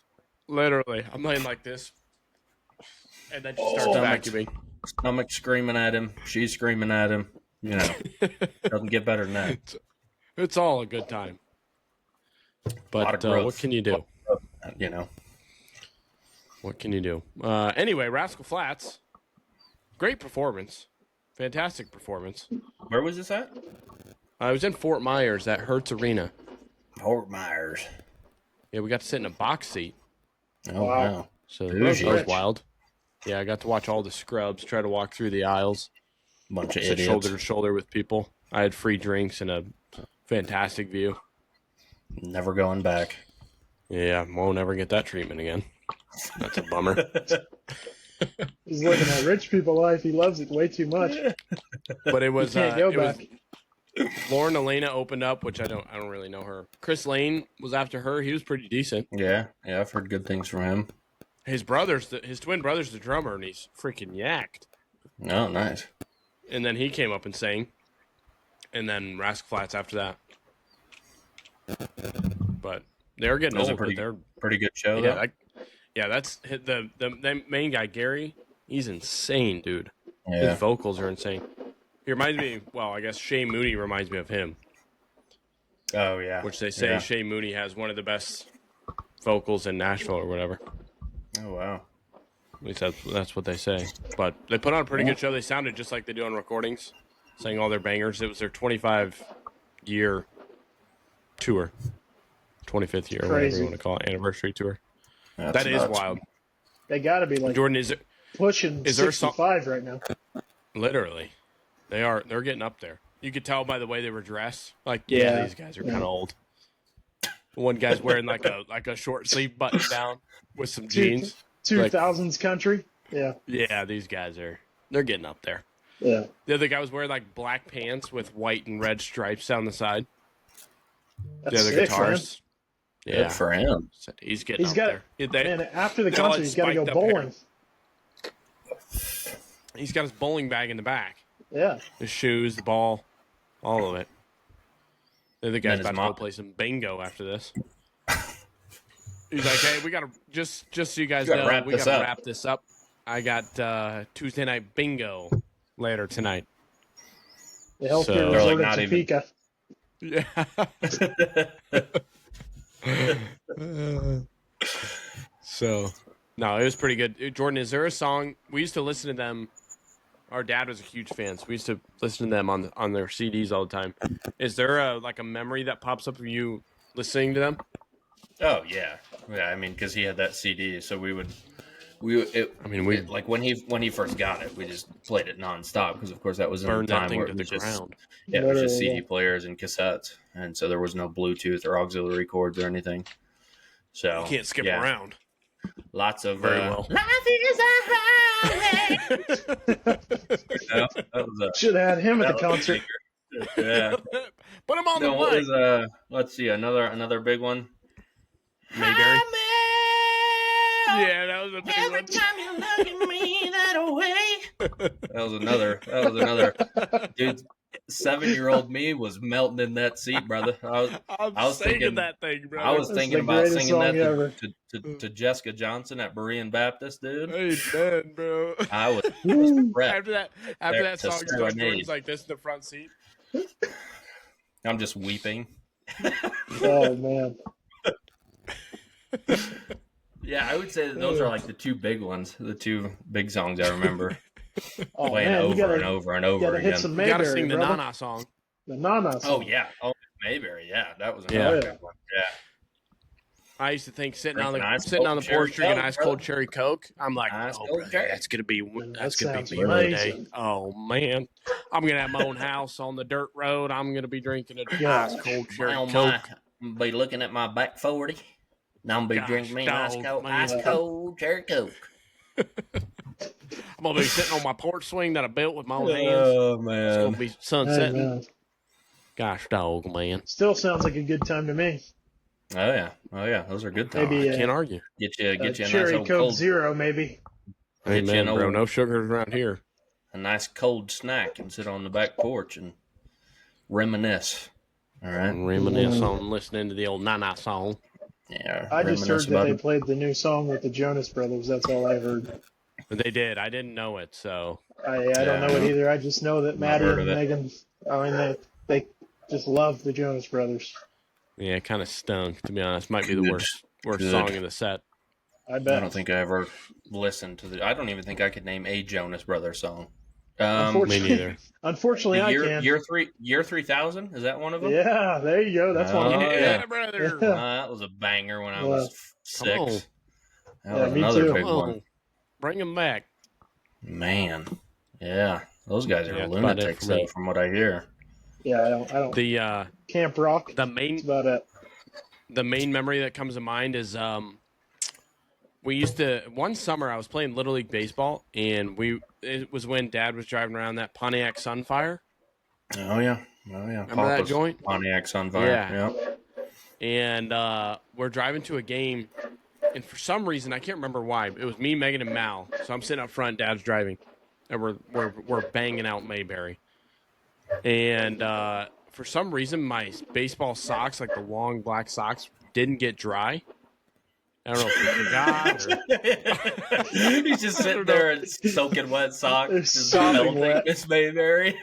Literally, I'm laying like this, and then she starts Stomach. vacuuming. Stomach screaming at him. She's screaming at him. You know, doesn't get better than that. It's all a good time. Lot But of growth. what can you do? You know. What can you do? Anyway, Rascal Flatts, great performance, fantastic performance. Where was this at? I was in Fort Myers at Hertz Arena. Fort Myers. Yeah, we got to sit in a box seat, Oh Wow. wow. so Bougie. that was Rich. wild. Yeah, I got to watch all the scrubs try to walk through the aisles, Bunch of sit idiots. shoulder to shoulder with people. I had free drinks and a fantastic view. Never going back. Yeah, won't ever get that treatment again. That's a bummer. He's looking at rich people life. He loves it way too much. But it You was can't go it was back. Lauren Elena opened up, which I don't really know her. Chris Lane was after her. He was pretty decent. Yeah, I've heard good things from him. His twin brother's the drummer, and he's freaking yacked. Oh, nice. And then he came up and sang, and then Rascal Flatts after that. But they're getting That was a old. But pretty- they're Pretty good show, yeah, though. that's the main guy Gary. He's insane, dude. Yeah. His vocals are insane. He reminds me. Well, I guess Shay Mooney reminds me of him, Oh, yeah. which they say Yeah. Shay Mooney has one of the best vocals in Nashville or whatever. Oh, wow. At least that's what they say. But they put on a pretty good show. They sounded just like they do on recordings, sang all their bangers. It was their 25-year tour, 25th year, whatever Crazy. you want to call it, anniversary tour. That's That is nuts. wild. They got to be like Jordan, pushing is there a song- 65 right now. literally, they're getting up there. You could tell by the way they were dressed. Like, Yeah. these guys are kind of old. One guy's wearing like a short sleeve button down with some jeans. 2000s country. Yeah, Yeah, these guys they're getting up there. yeah. The other guy was wearing like black pants with white and red stripes down the side. That's The other sick, guitars. Good Yeah, for him. so he's getting He's up got- there. Man, after the they all concert, had he's got to go spiked up hair. bowling. He's got his bowling bag in the back. Yeah. His shoes, the ball, all of it. The other guy's his about to mom- go play some bingo after this. He's like, hey, we gotta just so you guys We gotta know, wrap we this gotta up. wrap this up. I got Tuesday night bingo later tonight. The healthcare So- They're like resort not in even- Topeka. Yeah. So, no, it was pretty good. Jordan, is there a song we used to listen to them Our dad was a huge fan, so we used to listen to them on their CDs all the time. Is there a memory that pops up of you listening to them? Oh yeah. I mean, because he had that CD, so we like when he first got it, we just played it nonstop because of course that was in the Burned that time thing where to it the was just ground. it was just Literally, CD players and cassettes, and so there was no Bluetooth or auxiliary cords or anything. So You can't skip yeah, around lots of very well. Life is a highway. That was a should have had him at that the was a concert. banger. Yeah. Put him on No, the what mic. was let's see, another big one. Mayberry. Yeah, that was a big Every one. time you look at me that way. That was another. Dude, 7-year-old me was melting in that seat, brother. I'm I was singing thinking- that thing, bro. I was That's thinking the about greatest singing that song ever. to Jessica Johnson at Berean Baptist, dude. Amen, bro. I was Woo. prepped. After that To song, serenade. Jordan's like this in the front seat. I'm just weeping. Oh man, Yeah, I would say that those are like the two big ones, the two big songs I remember oh playing man, you over gotta, and over and you over gotta hit again. some You Mayberry, gotta sing the brother. Nana song. The Nana Oh song. yeah, Mayberry, yeah, that was Yeah. another good one. Yeah. I used to think sitting on Drinking ice the sitting cold on the cherry porch drinking Coke, ice brother. cold cherry Coke. I'm like, Ice oh, cold brother, cherry. that's gonna be That that's gonna sounds be me one day. amazing. Oh man, I'm gonna have my own house on the dirt road. I'm gonna be drinking a Yeah. ice cold cherry Oh Coke. my, I'm gonna be looking at my back 40. Now I'm gonna be Gosh, drinking me dog, man. ice cold cherry Coke. I'm gonna be sitting on my porch swing that I built with my own hands. Oh It's man. gonna be Hey, sunsetting. man. Gosh, dog, man. Still sounds like a good time to me. Oh yeah, those are good times. Maybe Can't argue. Get you a nice cherry old Coke cold, Zero, maybe. Get you Amen, an bro. old- No sugars around here. a nice cold snack and sit on the back porch and reminisce. All right. Reminisce on listening to the old Nana song. Yeah. I just reminisce heard that about they it. played the new song with the Jonas Brothers. That's all I heard. But they did. I didn't know it, so I don't know it either. I just know that Maddie heard and of it. Megan, I mean, they just love the Jonas Brothers. yeah, it kind of stunk. To be honest, might be the Good. worst Good. song in the set. I I bet. don't think I ever listened to the. I don't even think I could name a Jonas Brothers song. Me Unfortunately, neither. Unfortunately, I year, can. year 3000 is that one of them? Yeah, there you go. That's one. Oh, of them. yeah. brother. Yeah. That was a banger when I was Come on. 6. That Yeah, was me another too. big Come one. on. Bring him back. Man, yeah, those guys are Yeah, that's about it lunatics for me. though, from what I hear. Yeah, I don't. The Camp Rock. the That's main about it. the main memory that comes to mind is we used to one summer I was playing Little League baseball and it was when Dad was driving around that Pontiac Sunfire. Oh yeah, Remember that Papa's joint? Pontiac Sunfire. Yeah. Yeah. And we're driving to a game, and for some reason I can't remember why. It was me, Megan, and Mal. So I'm sitting up front, Dad's driving, and we're banging out Mayberry. And for some reason, my baseball socks, like the long black socks, didn't get dry. I don't know if we forgot. Or, He's just sitting there and soaking wet socks, They're just sopping melting wet. Miss Mayberry.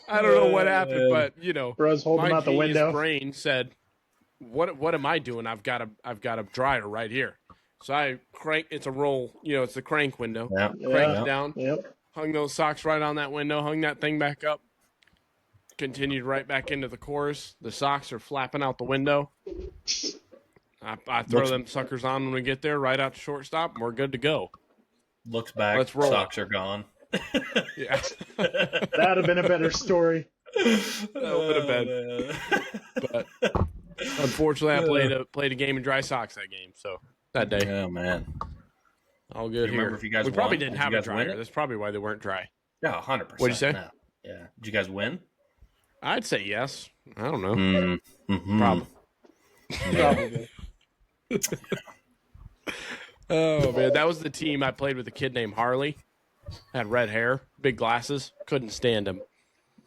I don't know what happened, but you know, Bro's holding my them out the genius window. brain said, "What am I doing? I've got a dryer right here." So I crank. It's a roll. You know, it's the crank window. Yeah. Cranked Yeah. it down. Yep. Hung those socks right on that window. Hung that thing back up. Continued right back into the chorus. The socks are flapping out the window. I throw them suckers on when we get there, right out to shortstop, and we're good to go. Looks back, Let's roll. socks are gone. Yeah, That'd have been a better story. would've been. But unfortunately, I played a game in dry socks that game. So that day, Oh man. all good You here. remember if you guys we probably won? didn't Did have you a guys win dryer. it? That's probably why they weren't dry. Yeah, 100%. What'd you say? No. Yeah. Did you guys win? I'd say yes. I don't know. Mm-hmm. Probably. Probably. Oh man, that was the team I played with. A kid named Harley, had red hair, big glasses. Couldn't stand him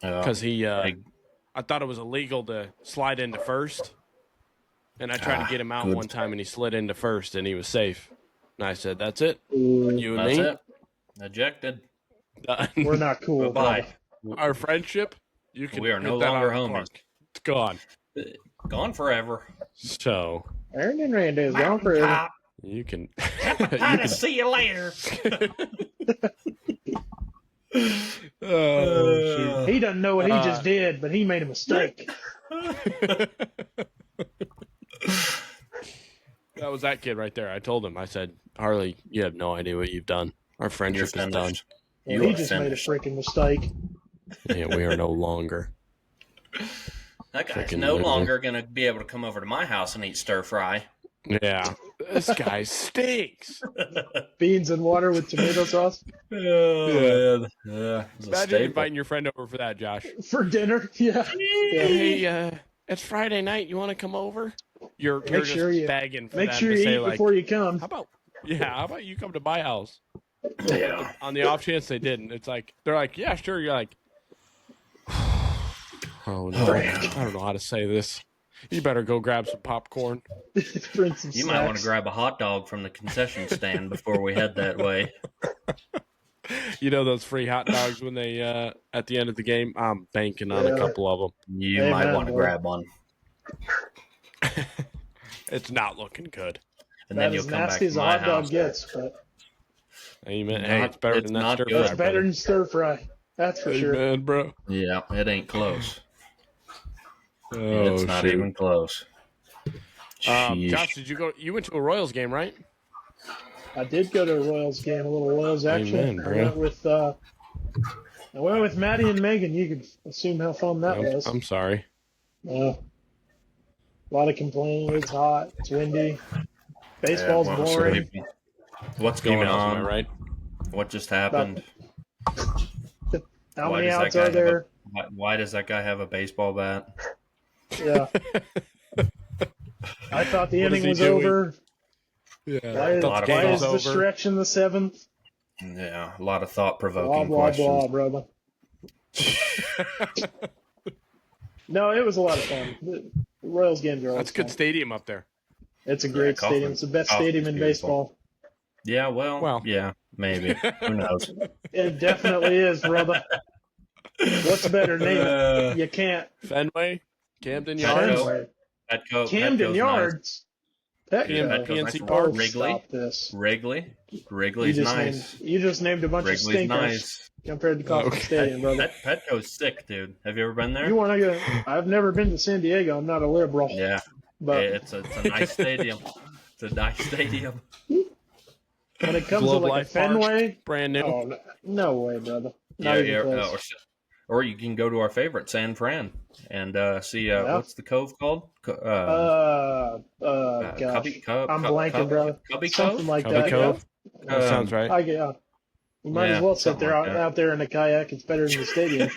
because he. I thought it was illegal to slide into first, and I tried to get him out good. one time, and he slid into first, and he was safe. And I said, "That's it, Ooh, you and That's me, it. Ejected. done." we're not cool. Bye. Our friendship, you can. We are hit no that out longer of the homies. park. It's gone. Gone forever. So Aaron and Randy is gone forever. You can. I'll see you later. Oh, He doesn't know what he just did, but he made a mistake. that was that kid right there. I told him. I said, Harley, you have no idea what you've done. Our friendship is done. finished. Well, You he are just finished. made a freaking mistake. Yeah, we are no longer. That guy's Freaking no loser. longer going to be able to come over to my house and eat stir fry. Yeah, this guy stinks. Beans and water with tomato sauce Oh, man. It's a Imagine staple. inviting your friend over for that, Josh. for dinner. Yeah. Yeah. Hey, it's Friday night. You want to come over? You're Make just sure you- begging for Make them sure to you say eat like, before you come. how about you come to my house? Yeah. On the off chance they didn't, it's like they're like, yeah, sure. You're like, oh no, I don't know how to say this. You better go grab some popcorn. For instance, You might want to grab a hot dog from the concession stand before we head that way. You know those free hot dogs when they at the end of the game. I'm banking on a Yeah. couple of them. You Amen, might want to boy. grab one. It's not looking good. And That then is you'll come back nasty to as a my hot dog house. gets, but Amen. Hey, it's better It's than that not stir good. fry. it's better than stir fry. That's for sure. Amen, bro. Yeah, it ain't close. Oh, It's not shoot. even close. Sheesh. Josh, did you go? You went to a Royals game, right? I did go to a Royals game, a little Royals action. Amen, bro. I went with Maddie and Megan. You could assume how fun that was. I'm sorry. A lot of complaining. It's hot. It's windy. Baseball's Yeah, boring. What's going Females, on? am I right? What just happened? How Why many does that outs guy are have there? Why does that guy have a baseball bat? Yeah. I thought the What is inning he was doing? over. Yeah. Why is, A lot of why fun. is the over. stretch in the seventh? Yeah, a lot of thought Blah, provoking blah, questions. blah, brother. No, it was a lot of fun. The Royals games are always That's a good fun. stadium up there. It's a great Kaufman- stadium. It's the best Kaufman's stadium in beautiful. baseball. Yeah, well, Well. yeah, maybe. Who knows? It definitely is, brother. What's better name? Uh, You can't. Fenway, Camden Petco. Yards. Fenway. Petco, Camden Petco's Yards. Petco. Petco's PNC nice. Park. Wrigley. Stop this. Wrigley. You Wrigley's just nice. named. You just named a bunch of Wrigley's stinkers nice. compared to Kaufman Okay. Stadium, brother. Petco's sick, dude. Have you ever been there? You want to go? I've never been to San Diego. I'm not a liberal, Yeah, but it's a nice stadium. It's a nice stadium. when it comes Globe to like a Life Park. Fenway, Brand new. oh no way, brother. Not Yeah, even yeah. close. Or you can go to our favorite, San Fran, and see Yeah. what's the cove called? Gosh, Cubby, Cub, I'm Cub- blanking, Cub- brother. Cubby Something Cove? like Cubby that. Cove? Yeah. That sounds right. Yeah. You might Yeah, as well sit something there like that. out there in a kayak. It's better than the stadium.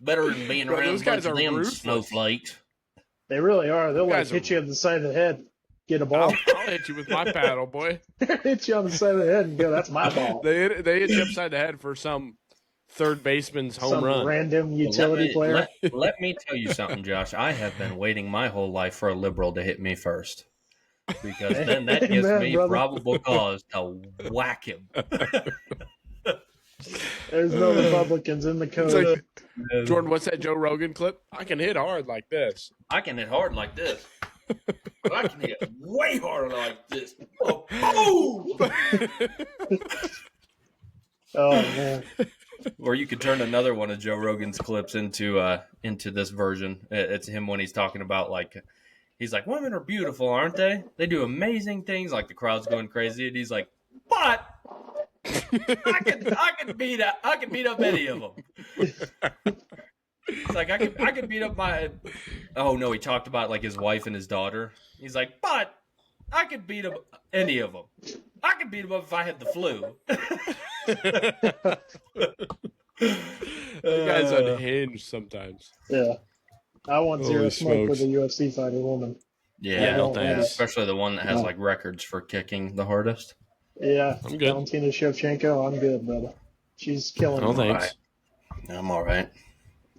Better than being Bro, around those a guys bunch of are them ruthless. snowflakes. They really are. They'll like Guys hit are- you on the side of the head, get a ball, I'll hit you with my paddle, boy. hit you on the side of the head, and go, "That's my ball." They hit you upside the head for some third baseman's home Some run. random Well, utility player. Let me tell you something, Josh. I have been waiting my whole life for a liberal to hit me first. Because then that gives Amen, me brother. probable cause to whack him. There's no Republicans in the code. It's like, Jordan, what's that Joe Rogan clip? I can hit hard like this. I can hit hard like this. But I can hit way harder like this. Oh, boom! Oh man, Or you could turn another one of Joe Rogan's clips into this version. It's him when he's talking about he's like, women are beautiful, aren't they? They do amazing things. Like the crowd's going crazy, and he's like, but I can beat up any of them. It's like I could beat up my. Oh no, he talked about like his wife and his daughter. He's like, but I could beat up any of them. I could beat them up if I had the flu. You guys unhinged sometimes. yeah. I want Holy zero smoke with smokes. a UFC fighting woman. Yeah, no Yeah, thanks. especially the one that has No. like records for kicking the hardest. Yeah, I'm good. Valentina Shevchenko, I'm good, brother. She's killing No it. thanks. I'm all right.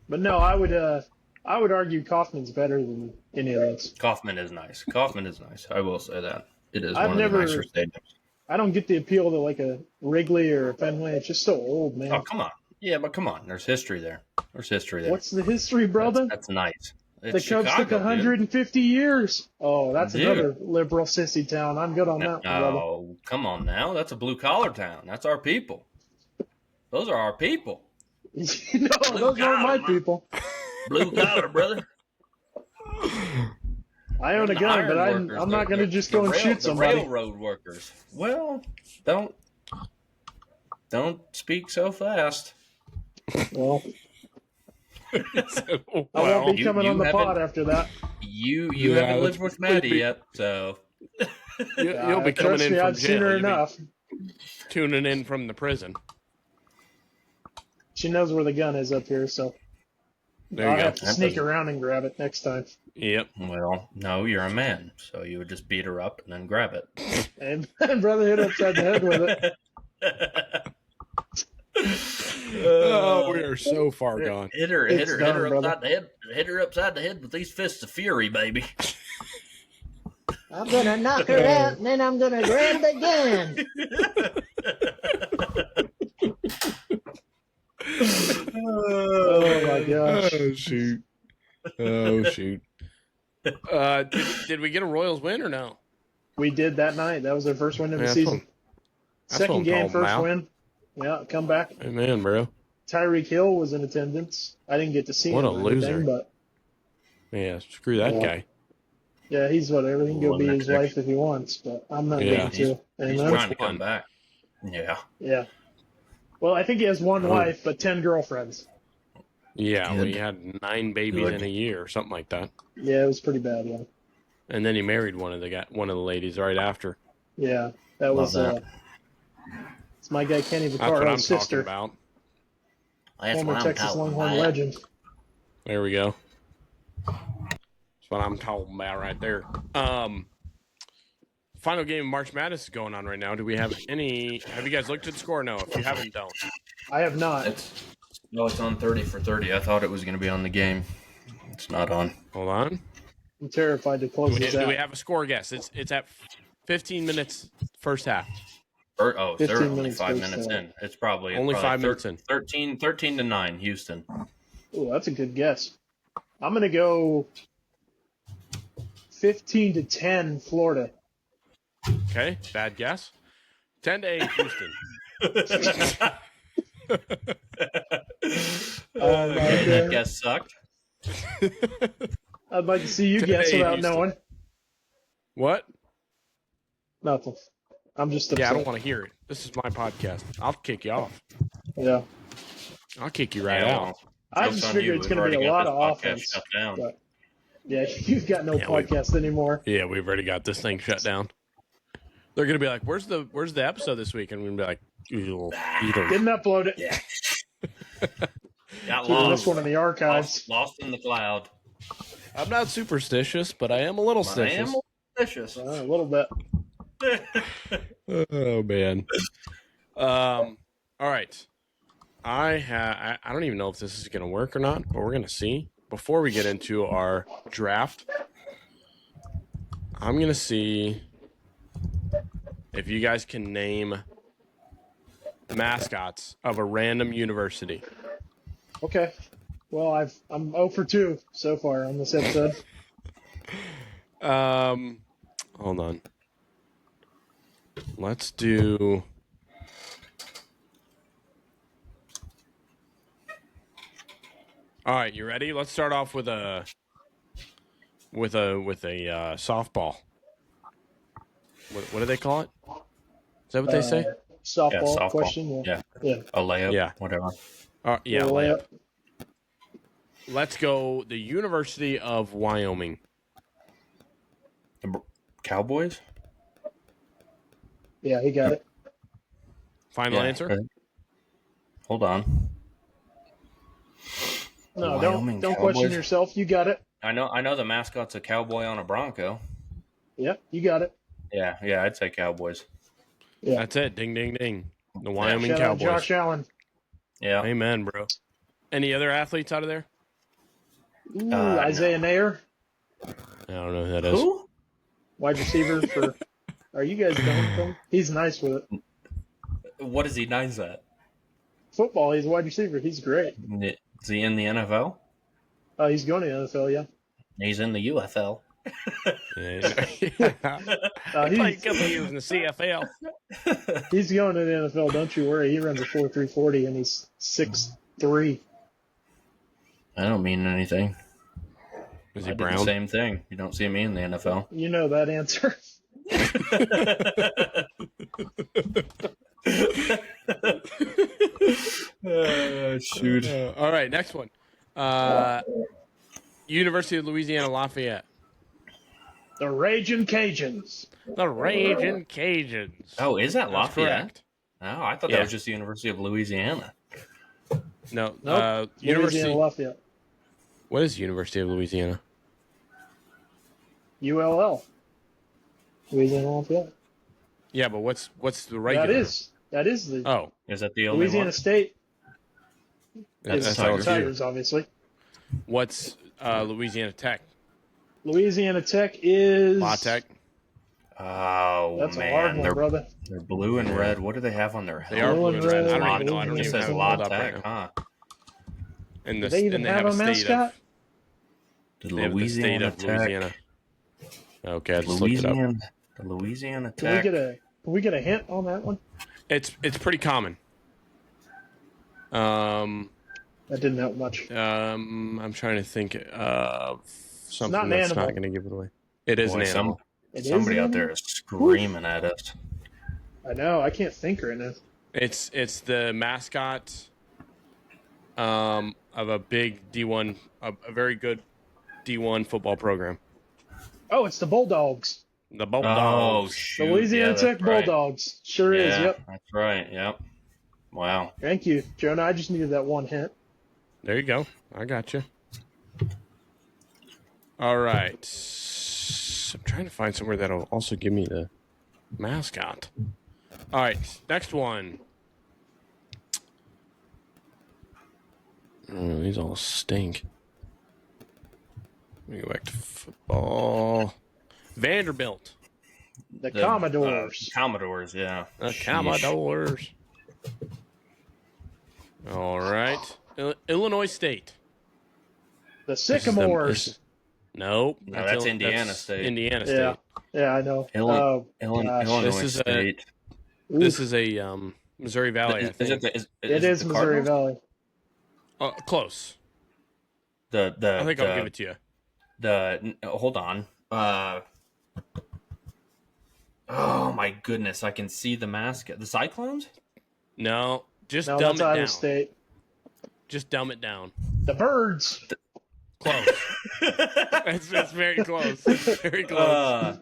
But no, I would argue Kaufman's better than any of those. Kaufman is nice. Kaufman is nice. I will say that. It is I've one never- of the nicer stadiums. I don't get the appeal to like a Wrigley or a Fenway. It's just so old, man. Oh, come on. Yeah, but come on. There's history there. There's history there. What's the history, brother? That's nice. The It's Cubs Chicago, took 150 years. Oh, that's Dude. another liberal sissy town. I'm good on dude. that one, brother. No, come on now. That's a blue collar town. That's our people. Those are our people. No, those aren't my people. Blue collar, brother. I own a The gun, but iron workers, I'm not going to the- just the go and rail- shoot the somebody. railroad workers. Well, don't speak so fast. Well, I Wow. won't be You- coming you on the haven't- pod after that. You Yeah, haven't lived that's with Maddie creepy. yet, so You'll be coming Trust in me, from I've seen jail. her You'll be enough. tuning in from the prison. She knows where the gun is up here, so There I'll you go. have to That sneak doesn't- around and grab it next time. Yep. well, no, you're a man, so you would just beat her up and then grab it. And brother hit upside the head with it. Oh, we are so far gone. Hit her It's done, upside brother. the head. Hit her upside the head with these fists of fury, baby. I'm gonna knock her out and then I'm gonna grab the gun. Oh my gosh. Oh shoot! Oh shoot! Did we get a Royals win or no? We did that night. That was their first win of the Yeah, that's season. what- that's what Second I'm game, talking first about. win. Yeah, come back. Amen, bro. Tyreek Hill was in attendance. I didn't get to see What him a or anything, loser. but Yeah, screw that Yeah. guy. yeah, he's whatever. He can go Well, be next his section. wife if he wants, but I'm not Yeah. going to. He's Amen. trying to one? come back. Yeah. Yeah. Well, I think he has one Oh. wife, but 10 girlfriends. Yeah, well, Good. he had 9 babies Good. in a year or something like that, Yeah, it was pretty bad. Yeah. and then he married one of the ladies right after. Yeah. That Love was. that. It's my guy Kenny That's what I'm Vaccaro's talking sister, about. That's former what I'm Texas talking Longhorn about. legend. There we go. That's what I'm talking about right there. Final game of March Madness is going on right now. Do we have any? Have you guys looked at the score? No. If you haven't, don't. I have not. It's on 30 for 30. I thought it was going to be on the game. It's not on. Hold on. I'm terrified to Do close we, this do out. we have a score guess? It's at 15 minutes first half. They're 15 only minutes 5 first minutes half. in. It's probably Only 5 minutes in. 13 to 9, Houston. Ooh, that's a good guess. I'm going to go 15 to 10 Florida. Okay, bad guess. 10-8 Houston. That guess sucked. I'd like to see you guess Today, without Houston. knowing. What? Nothing. I'm just upset. Yeah, I don't want to hear it. This is my podcast. I'll kick you off. Yeah. I'll kick you right Yeah, out. well, I joke's just on figured you. it's We've going to be already a lot got of this podcast offense. shut down. But, yeah, you've got no Yeah, we- podcast anymore. Yeah, we've already got this thing shut down. They're gonna be like, "Where's the episode this week?" And we're gonna be like, "Ew, either." Didn't upload it. Got Keeping this lost. one in the archives. Lost in the cloud. I'm not superstitious, but I am a little I am stitious. malicious. A little bit. Oh man. All right. I don't even know if this is gonna work or not, but we're gonna see. Before we get into our draft, I'm gonna see if you guys can name mascots of a random university. Okay. Well, I'm 0 for 2 so far on this episode. Hold on. Let's do. All right, you ready? Let's start off with a softball. What do they call it? Is that what they say? Softball, Yeah, softball. question. Yeah. Yeah. A layup. Yeah. Whatever. Yeah, Well, layup. Let's go. The University of Wyoming. The Cowboys? Yeah, he got it. Final Yeah. answer. Hold on. No, Wyoming don't question Cowboys? yourself. You got it. I know the mascot's a cowboy on a Bronco. Yep, you got it. Yeah, I'd say Cowboys. Yeah. That's it. Ding, ding, ding. The Wyoming Shout out Cowboys. Josh Allen. Yeah. Amen, bro. Any other athletes out of there? Ooh, no. Isaiah Nair, I don't know who that is. Who? wide receiver for. Are you guys done with him? He's nice with it. What is he nice at? Football, he's a wide receiver. He's great. Is he in the NFL? He's going to the NFL, yeah. He's in the UFL. Yeah. He's- Played a couple years in the CFL. He's going to the NFL. Don't you worry. He runs a 4.340 and he's 6'3". I don't mean anything. Is I he did the brown? same thing. You don't see me in the NFL. You know that answer. Shoot. All right, next one. University of Louisiana Lafayette. The Raging Cajuns. The Raging Cajuns. Oh, is that That's Lafayette? correct. Oh, I thought Yeah. that was just the University of Louisiana. No, Nope. University. Louisiana Lafayette. What is University of Louisiana? ULL. Louisiana Lafayette. Yeah, but what's the regular? That is the Oh, Is that the only Louisiana one? State. that's Is Tigers. LSU. Tigers, obviously. What's Louisiana Tech? Louisiana Tech is La Tech. Oh, That's a man. hard one, they're, brother. they're blue and red. What do they have on their They are Blue blue and and red. red. I don't even know. I Blue don't It even and says have La it pulled up right Tech, now. huh? And Do they even and have a mascot? The They have the state Louisiana of Tech. Louisiana. Okay, I just looked it up. Louisiana. The Louisiana Can we Tech. get a hint on that one? It's pretty common. That didn't help much. I'm trying to think of something not an that's animal. not going to give it away. It is Boy, an animal. It is somebody an out there animal? is screaming at us. I know. I can't think right now. It's the mascot of a big D1, a very good D1 football program. Oh, it's the Bulldogs. The Oh, Bulldogs. shoot. The Louisiana yeah, Tech that's right. Bulldogs. Sure is. Yeah, Yep. that's right. Yep. Wow. Thank you, Jonah. I just needed that one hint. There you go. I got you. All right. I'm trying to find somewhere that'll also give me the mascot. All right. Next one. Oh, these all stink. Let me go back to football. Vanderbilt. The Commodores. Commodores, yeah. The Sheesh. Commodores. All right. Illinois State. The This is the- Sycamores. this- Nope. No, that's Indiana State. Indiana Yeah. State. Yeah, I know. Illinois, gosh. Illinois This is a- State. This is a Missouri Valley, I Is think. it the, It is the Missouri Cardinals? Valley. Close. The I think I'll give it to you. hold on. Oh my goodness! I can see the mascot. The Cyclones. No, just No, dumb that's it Iowa down. State. Just dumb it down. The Birds. Close. It's very close. Very close.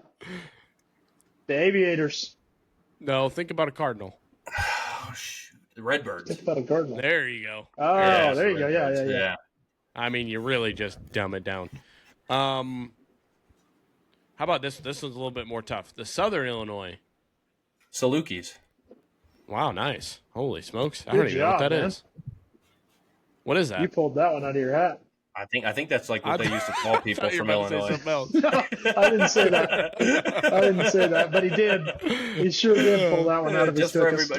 The Aviators. No, think about a cardinal. Oh shoot! The Redbirds. Think about a Cardinal. There you go. Oh, Yes, there you go. Yeah, Redbirds, yeah, yeah. I mean, you really just dumb it down. How about this? This one's a little bit more tough. The Southern Illinois. Salukis. Wow, nice. Holy smokes. I Good don't even know what job, that man. is. What is that? You pulled that one out of your hat. I think that's like what they used to call I people thought you from were about to say Illinois. something else. I didn't say that. I didn't say that, but he did. He sure did pull that one out of his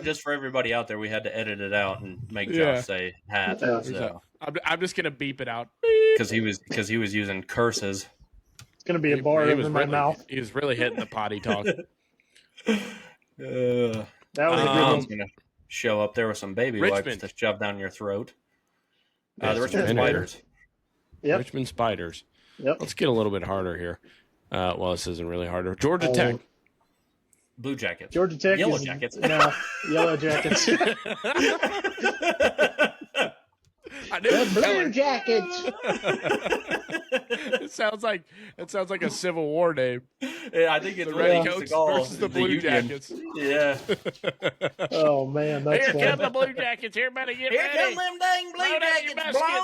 Just for everybody out there, we had to edit it out and make Josh Yeah. say hat. Yeah. So I'm just gonna beep it out. because he was using curses. It's gonna be a bar He over was my really, mouth. He was really hitting the potty talk. That was a good I'm one. gonna show up there with some baby Richmond. wipes to shove down your throat. Yeah, The some Richmond vinegar. Spiders. Yep. Richmond Spiders. Yep. Let's get a little bit harder here. Well, this isn't really harder. Georgia Tech. Blue Jackets. Georgia Tech. Yellow is, Jackets. No, Yellow Jackets. I knew The it was Blue coming. Jackets. It sounds like a Civil War name. Yeah, I think it's The what they used Redcoats to call versus the Blue Union. Jackets. Yeah. Oh man, that's Here come fun. the Blue Jackets. Everybody get Here ready. come them dang Blue Load up your Jackets. Blow 'em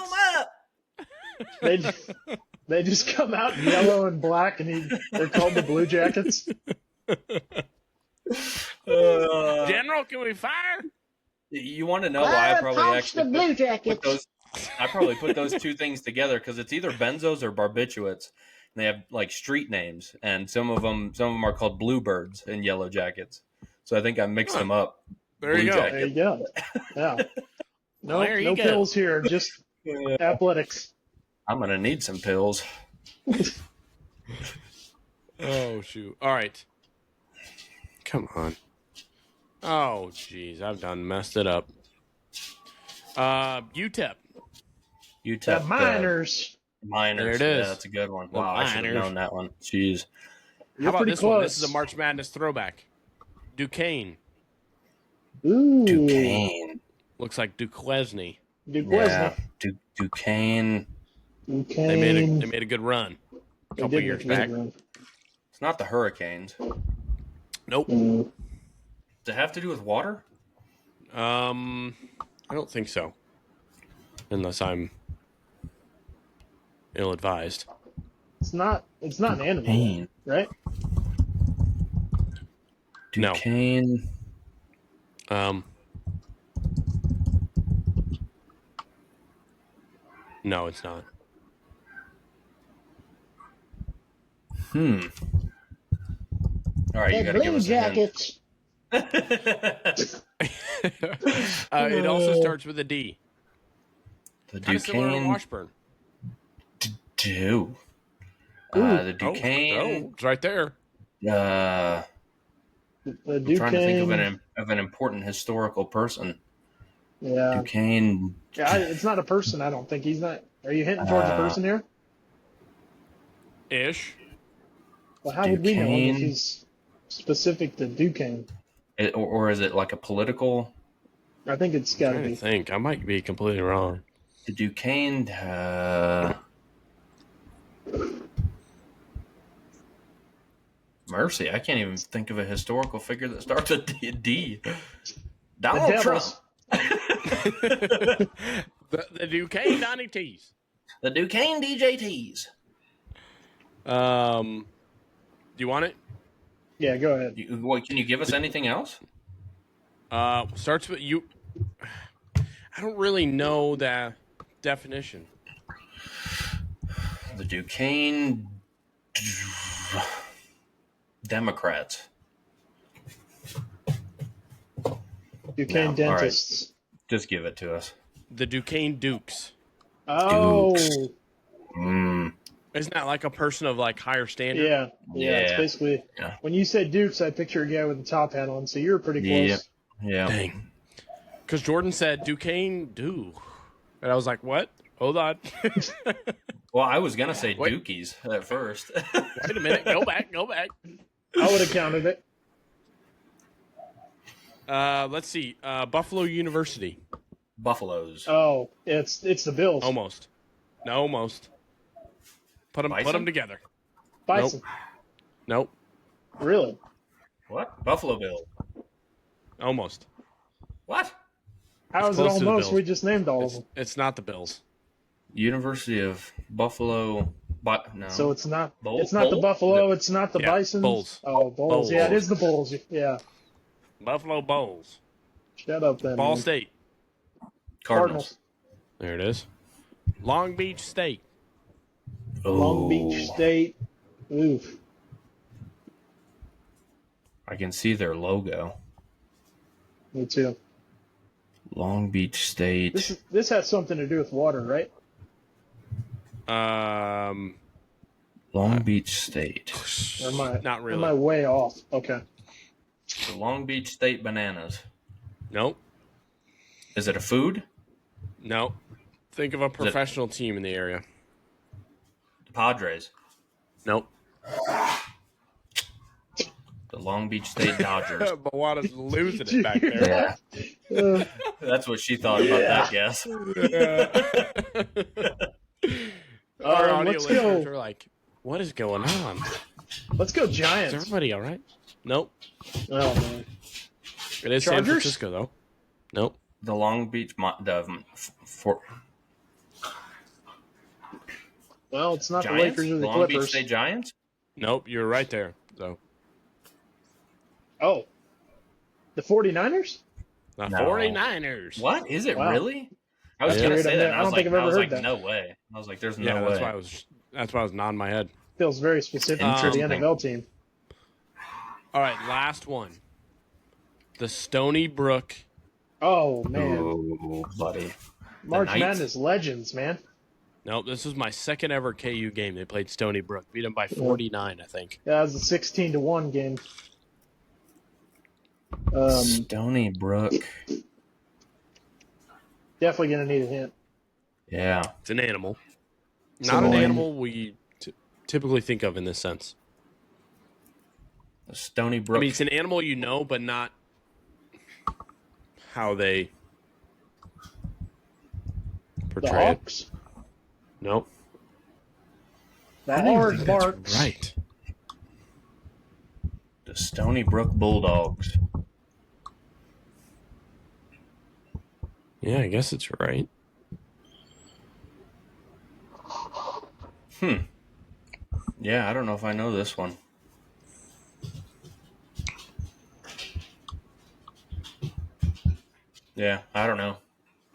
baskets. up. They just come out in yellow and black, and they're called the Blue Jackets. General, can we fire? You want to know why I probably Punch the actually Blue put Jackets. those? I probably put those two things together because it's either benzos or barbiturates. They have like street names, and some of them are called bluebirds and yellow jackets. So I think I mixed them up. There you Blue go. Jacket. There you go. Yeah. No, There you no go. pills here. Just athletics. I'm gonna need some pills. Oh shoot! All right, come on. Oh jeez, I've done messed it up. UTEP. UTEP. The Miners. There Miners. it is. Yeah, that's a good one. The Wow, I should have Miners. known that one. Jeez. How You're about pretty this close. one? This is a March Madness throwback. Duquesne. Ooh. Duquesne. Looks like Duquesne. Yeah. Duquesne. They made a good run a They couple did years make a back. good run. It's not the Hurricanes. Nope. Mm. Does it have to do with water? I don't think so. Unless I'm ill-advised. It's not an animal, Duquesne. right? No. Duquesne. No, it's not. All right, you The gotta give Blue us Jackets. a hint. It also starts with a D. The Kind of similar to Duquesne. Washburn. Do. The Oh, Duquesne. it's right there. The I'm trying to think Duquesne. of an important historical person. Yeah. Duquesne. Yeah, it's not a person. I don't think he's not. Are you hinting towards a person here? Ish. Well, how would we know him if Duquesne. he's specific to Duquesne? Or is it like a political? I think it's got I'm to trying be. to think. I might be completely wrong. The Duquesne. Mercy, I can't even think of a historical figure that starts with D. Donald Trump. Devils. The Duquesne Donnie T's. The Duquesne DJTs. Do you want it? Yeah, go ahead. What, can you give us anything else? Starts with you. I don't really know the definition. The Duquesne Democrats. Duquesne No, all right. dentists. Just give it to us. The Duquesne Dukes. Oh, Dukes. Isn't that like a person of like higher standard? yeah. It's Yeah. basically Yeah. when you said Dukes, I picture a guy with a top hat on. So you're pretty close. Yeah. Dang. Because Jordan said Duquesne do. And I was like, what? Hold on. Well, I was gonna say Wait. Dookies at first. Wait a minute. Go back. I would have counted it. Let's see. Buffalo University. Buffaloes. Oh, it's the Bills. Almost. No, almost. Put them Bison? together. Bison. Nope. Really? What? Buffalo Bill. Almost. What? How It's is it close to the almost? Bills. We just named all of them. It's not the Bills. University of Buffalo. But no. So it's not. Bull- It's not the Bull? Buffalo. It's not the Yeah, Bison. Bulls. Oh, Bulls. Bulls. Yeah, it is the Bulls. Yeah. Buffalo Bulls. Shut up, then. Ball man. State. Cardinals. There it is. Long Beach State. Long Beach State. Oof. I can see their logo. Me too. Long Beach State. This has something to do with water, right? Long Beach State. Or am I, Not really. Am I way off? Okay. The Long Beach State Bananas. Nope. Is it a food? Nope. Think of a professional team in the area. The Padres. Nope. The Long Beach State Dodgers. Bawana's losing it back there. Yeah. That's what she thought about that guess. Our audio let's listeners go. are like, what is going on? Let's go Is Giants. everybody all right? Nope. Oh man. It is San Chargers? Francisco, though. Nope. The Long Beach. Well, it's not Giants? the Lakers or the Long Beach Clippers. State Giants? Nope. You're right there, though. Oh. The 49ers? The No. 49ers. What? Is it Wow. really? I was Yeah. going to Weird, say I've that. never- And I don't think I've I ever was heard like, that. no way. I was like, there's Yeah, no that's way. why I was nodding my head. Feels very specific to the Interesting. NFL team. All right, last one. The Stony Brook. Oh man. Oh, buddy. March Knights? Madness legends, man. Nope, this was my second ever KU game. They played Stony Brook. Beat them by 49, I think. That was a 16-1 game. Stony Brook. Definitely gonna need a hint. Yeah. It's an animal. It's Not an annoying. animal we typically think of in this sense. The Stony Brook. I mean, it's an animal you know, but not how they The portray it. Hawks. Nope. The I don't even Hard think that's Barks. right. The Stony Brook Bulldogs. Yeah, I guess it's right. Yeah, I don't know if I know this one. Yeah, I don't know.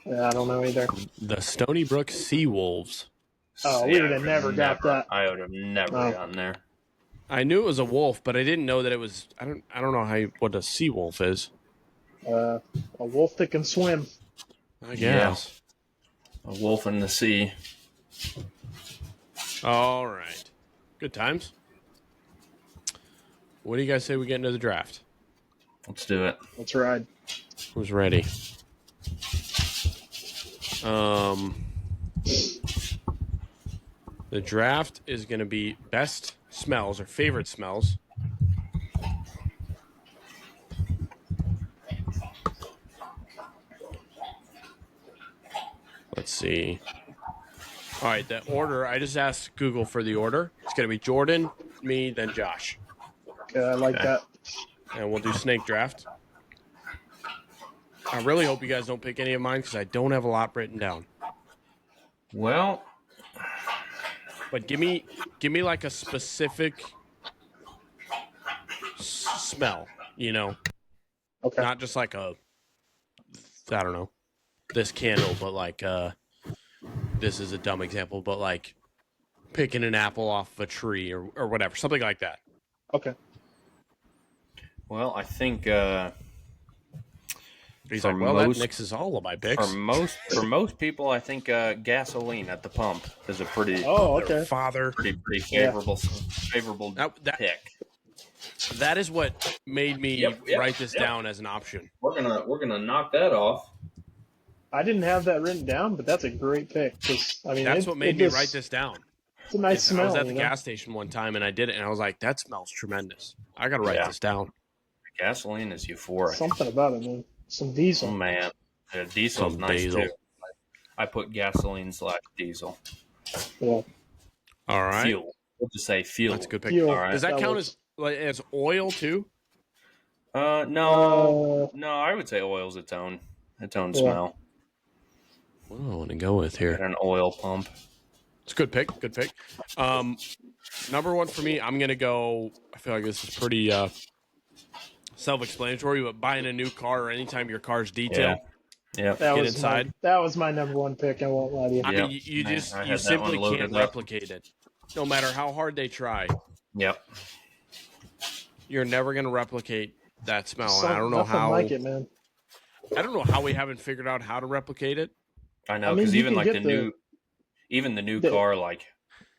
Yeah, I don't know either. The Stony Brook Sea Wolves. Oh, we Yeah, would have never got that. I would have never Oh. gotten there. I knew it was a wolf, but I didn't know that it was. I don't know what a sea wolf is. A wolf that can swim. I guess. A wolf in the sea. All right. Good times. What do you guys say we get into the draft? Let's do it. Let's ride. Who's ready? The draft is going to be best smells or favorite smells. Let's see. All right, the order, I just asked Google for the order. It's going to be Jordan, me, then Josh. Okay, I like Okay. that. And we'll do snake draft. I really hope you guys don't pick any of mine because I don't have a lot written down. Well, But give me like a specific smell, you know, Okay. not just like I don't know, this candle, but like this is a dumb example, but like picking an apple off of a tree or whatever, something like that. Okay. well, I think He's For like, well, most- that mixes all of my picks. for most people, I think gasoline at the pump is a pretty Oh, okay. Father, pretty Yeah. favorable that pick. that is what made me Yep, write this yep. down as an option. We're gonna knock that off. I didn't have that written down, but that's a great pick. 'Cause, I mean, That's it- what made it me just- write this down. It's a nice I smell. was at the you know? gas station one time and I did it, and I was like, "That smells tremendous. I gotta write Yeah. this down." Gasoline is euphoric. Something about it, man. Some diesel. Oh man, diesel's Some nice diesel. too. I put gasoline / diesel. Yeah. All right, Fuel. We'll just say fuel. that's a good pick. Fuel. All right. Does that count works. as oil too? No, I would say oil's its own Yeah. smell. What do I want to go with At here? an oil pump. It's a good pick. Good pick. Number one for me, I'm gonna go. I feel like this is pretty self-explanatory, but buying a new car or anytime your car's detailed, Yeah. that Get was inside. that was my number one pick. I won't lie to you. I Yep. mean, you I just had you that simply one can't loaded up. replicate it, no matter how hard they try. Yep. You're never gonna replicate that smell. And Some- I don't know nothing how. like it, man. I don't know how we haven't figured out how to replicate it. I know I mean, because you even can like get the new the- car like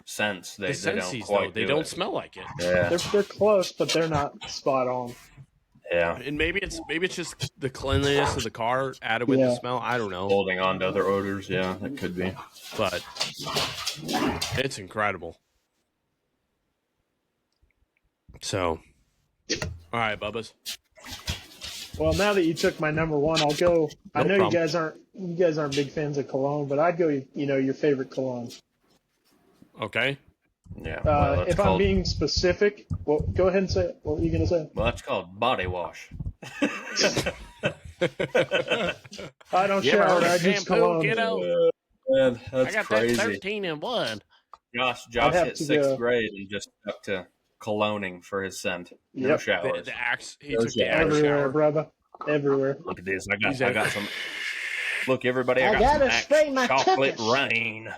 scents The they don't Sensi's, quite though, they do don't it. smell like it. Yeah. They're close, but they're not spot on. Yeah. And maybe it's just the cleanliness of the car added with the Yeah. smell. I don't know, Holding on to other odors. Yeah, that could be. but it's incredible. So, all right, Bubbas. Well, now that you took my number one, I'll go. I No know problem. you guys aren't big fans of cologne, but I'd go. Your favorite cologne. Okay. Yeah. Well, that's If I'm called, being specific, well, go ahead and say it. What were you gonna say? well, that's called body wash. I don't You ever shower. heard of I use shampoo, cologne. kiddo? Man, I that's got crazy. that 13 in one. Josh have hit to 6th go- grade and just stuck to cologning for his scent. No Yep. showers. The axe. He Those took the are axe Everywhere, shower. brother. Everywhere. Look at this. I He's got like- some. Look, everybody, I I got gotta some Axe spray my chocolate cookies. rain.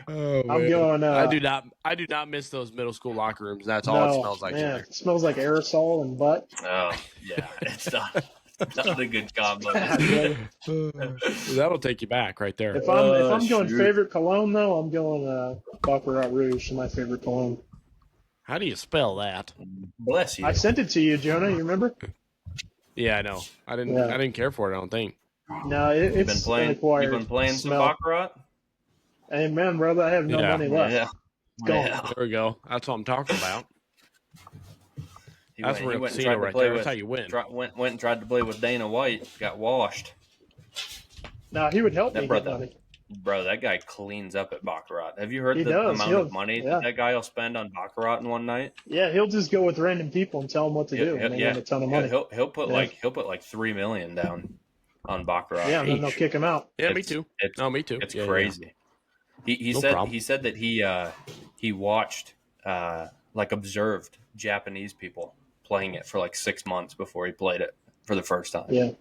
Oh, I'm man. going. I do not miss those middle school locker rooms. That's all it smells like. in Man, there. it smells like aerosol and butt. Oh, yeah. It's not Not a good combo. That'll take you back right there. If I'm going shoot. favorite cologne though, I'm going Baccarat Rouge, my favorite cologne. How do you spell that? Bless you. I sent it to you, Jonah. You remember? Yeah, I know. I didn't. Yeah. I didn't care for it. I don't think. No, You've been it's playing. an acquired You've been playing some smell. baccarat. Hey man, brother, I have no Yeah. money left. Yeah. Gone. Yeah. There we go. That's what I'm talking about. He That's went real and casino tried to right play there. with- That's how you win. Went and tried to play with Dana White. Got washed. Now he would help That me brother- get money. Bro, that guy cleans up at baccarat. Have you heard He the does. amount He'll- of money yeah. that guy will spend on baccarat in one night? Yeah, he'll just go with random people and tell them what to do, and they win a ton of money. He'll put Yeah. he'll put like $3 million down on baccarat. Yeah, and then they'll Sheesh. kick him out. Yeah, me It's- too. It's, No, me too. It's Yeah, yeah. crazy. He No said problem. he said that he watched like observed Japanese people playing it for like 6 months before he played it for the first time. Yeah,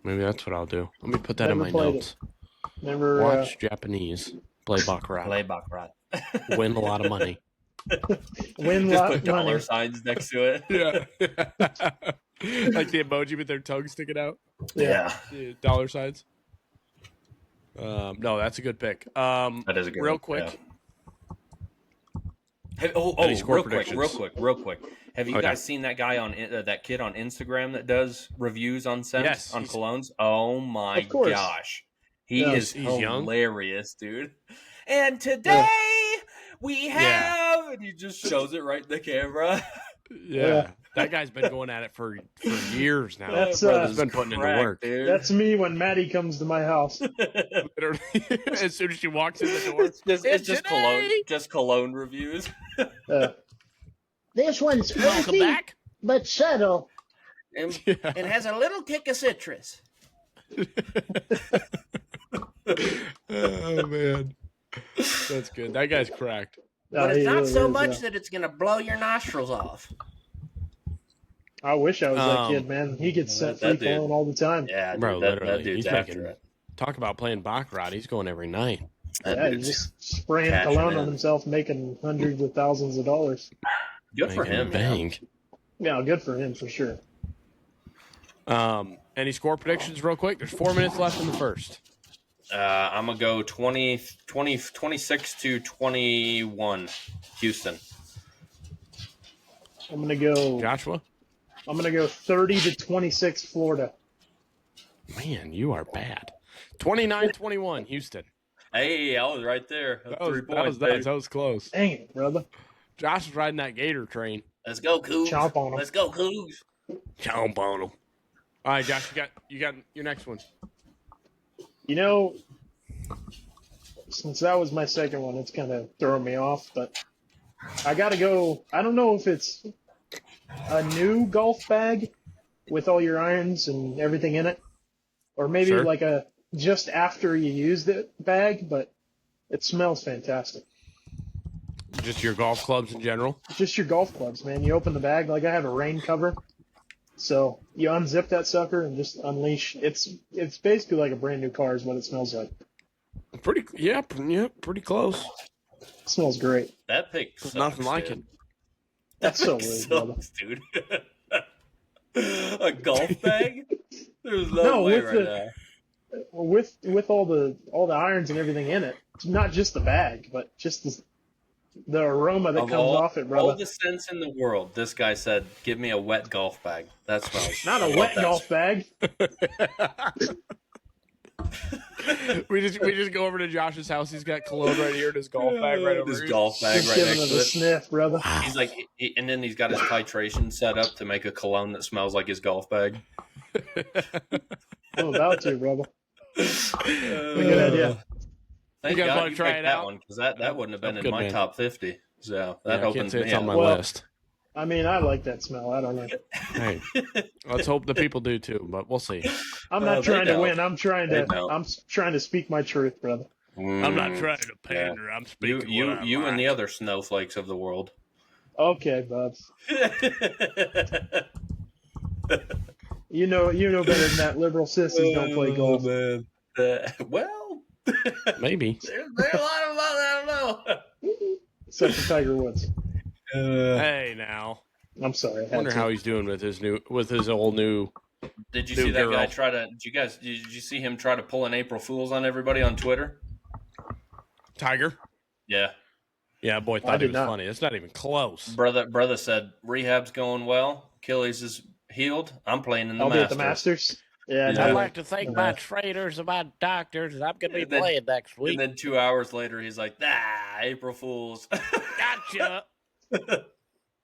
Maybe that's what I'll do. Let me put that in Never my played notes. never. Watch Japanese play baccarat. Play baccarat. Win a lot of money. Win Just lot put dollar money. signs next to it. Yeah. Like the emoji with their tongue sticking out. Yeah. Yeah, dollar signs. No, that's a good pick. That is a good real one, quick. yeah. Any Any score real predictions? quick. Have you Okay. guys seen that guy on that kid on Instagram that does reviews on scents Yes, on he's- colognes? Oh my Of course. gosh, he Yeah, is he's young. hilarious, dude. And today we Yeah. have, and he just shows it right in the camera. Yeah. Yeah. That guy's been going at it for years now. That's, He's been putting in the crack, work. dude. That's me when Maddie comes to my house. Literally, as soon as she walks in the door. it's just And cologne, today- just cologne reviews. This one's Welcome funky, back. but subtle. And Yeah. it has a little kick of citrus. Oh man, that's good. That guy's cracked. No, he really is, yeah. that it's gonna blow your nostrils off. I wish I was that Um, kid, man. He gets sent that free dude. cologne all the time. Yeah, Bro, dude, that literally, dude's he's after making- it. Talk about playing baccarat. He's going every night. That Yeah, he's dude's just spraying cashing cologne in. on himself, making hundreds of thousands of dollars. good for Making him, man. bank. Yeah, good for him for sure. Any score predictions, real quick? There's 4 minutes left in the first. I'm gonna go 26 to 21, Houston. I'm gonna go. Joshua, 30 to 26, Florida. man, you are bad. 29-21, Houston. Hey, I was right there. That was, 3 that points, was nice. baby. That was close. Dang it, brother. Josh is riding that Gator train. Let's go, Cougs. Chomp on 'em. Let's go, Cougs. Chomp on him. All right, Josh, you got your next one. You know, since that was my second one, it's kind of throwing me off, but I gotta go. I don't know if it's a new golf bag with all your irons and everything in it, or maybe Sure. like a just after you used it bag, but it smells fantastic. Just your golf clubs in general. Just your golf clubs, man. You open the bag, like I have a rain cover. So you unzip that sucker and just unleash. It's basically like a brand new car is what it smells like. Pretty, yeah, pretty close. It smells great. That pick There's sucks, nothing like dude. it. That's so That weird, brother. sucks, dude. A golf bag? There's no, No, way with right the- now. With all the irons and everything in it. It's not just the bag, but just the aroma that Of comes off it, all brother. the sense in the world, this guy said, "Give me a wet golf bag." That smells. Not I a love wet that golf bag. we just go over to Josh's house. He's got cologne right here and his golf bag right over This here. golf bag Just right giving next it to a it. sniff, brother. He's like, and then he's got his titration set up to make a cologne that smells like his golf bag. I'm about to, brother. Good idea. Thank You guys God wanna you try picked it that out? one because that wouldn't have been That's in good, my man. top 50. So Yeah, that I can't opens say it's me on up. my Well- list. I mean, I like that smell. I don't know. Hey, let's hope the people do too, but we'll see. I'm Well, not they trying to don't. win. I'm trying They to. don't. I'm trying to speak my truth, brother. I'm not trying to pander. I'm speaking. You and the other snowflakes of the world. Okay, Bubs. You know better than that. Liberal sissies don't play golf. Man. Well, Maybe. there's a lot of I don't know. Except for Tiger Woods. Hey, now I'm sorry. I I had wonder to. how he's doing with his old new. Did you New see that guy girl. try to? Did you see him try to pull an April Fool's on everybody on Twitter? Tiger? Yeah, Yeah, boy, I thought he did was not. funny. It's not even close. brother said rehab's going well. Achilles is healed. I'm playing in the I'll be at Masters. the Masters. Yeah, Yeah. no, I'd like to thank uh, my trainers and my doctors, and I'm going to be And then- playing next And week. then 2 hours later, he's like, April Fools. Gotcha.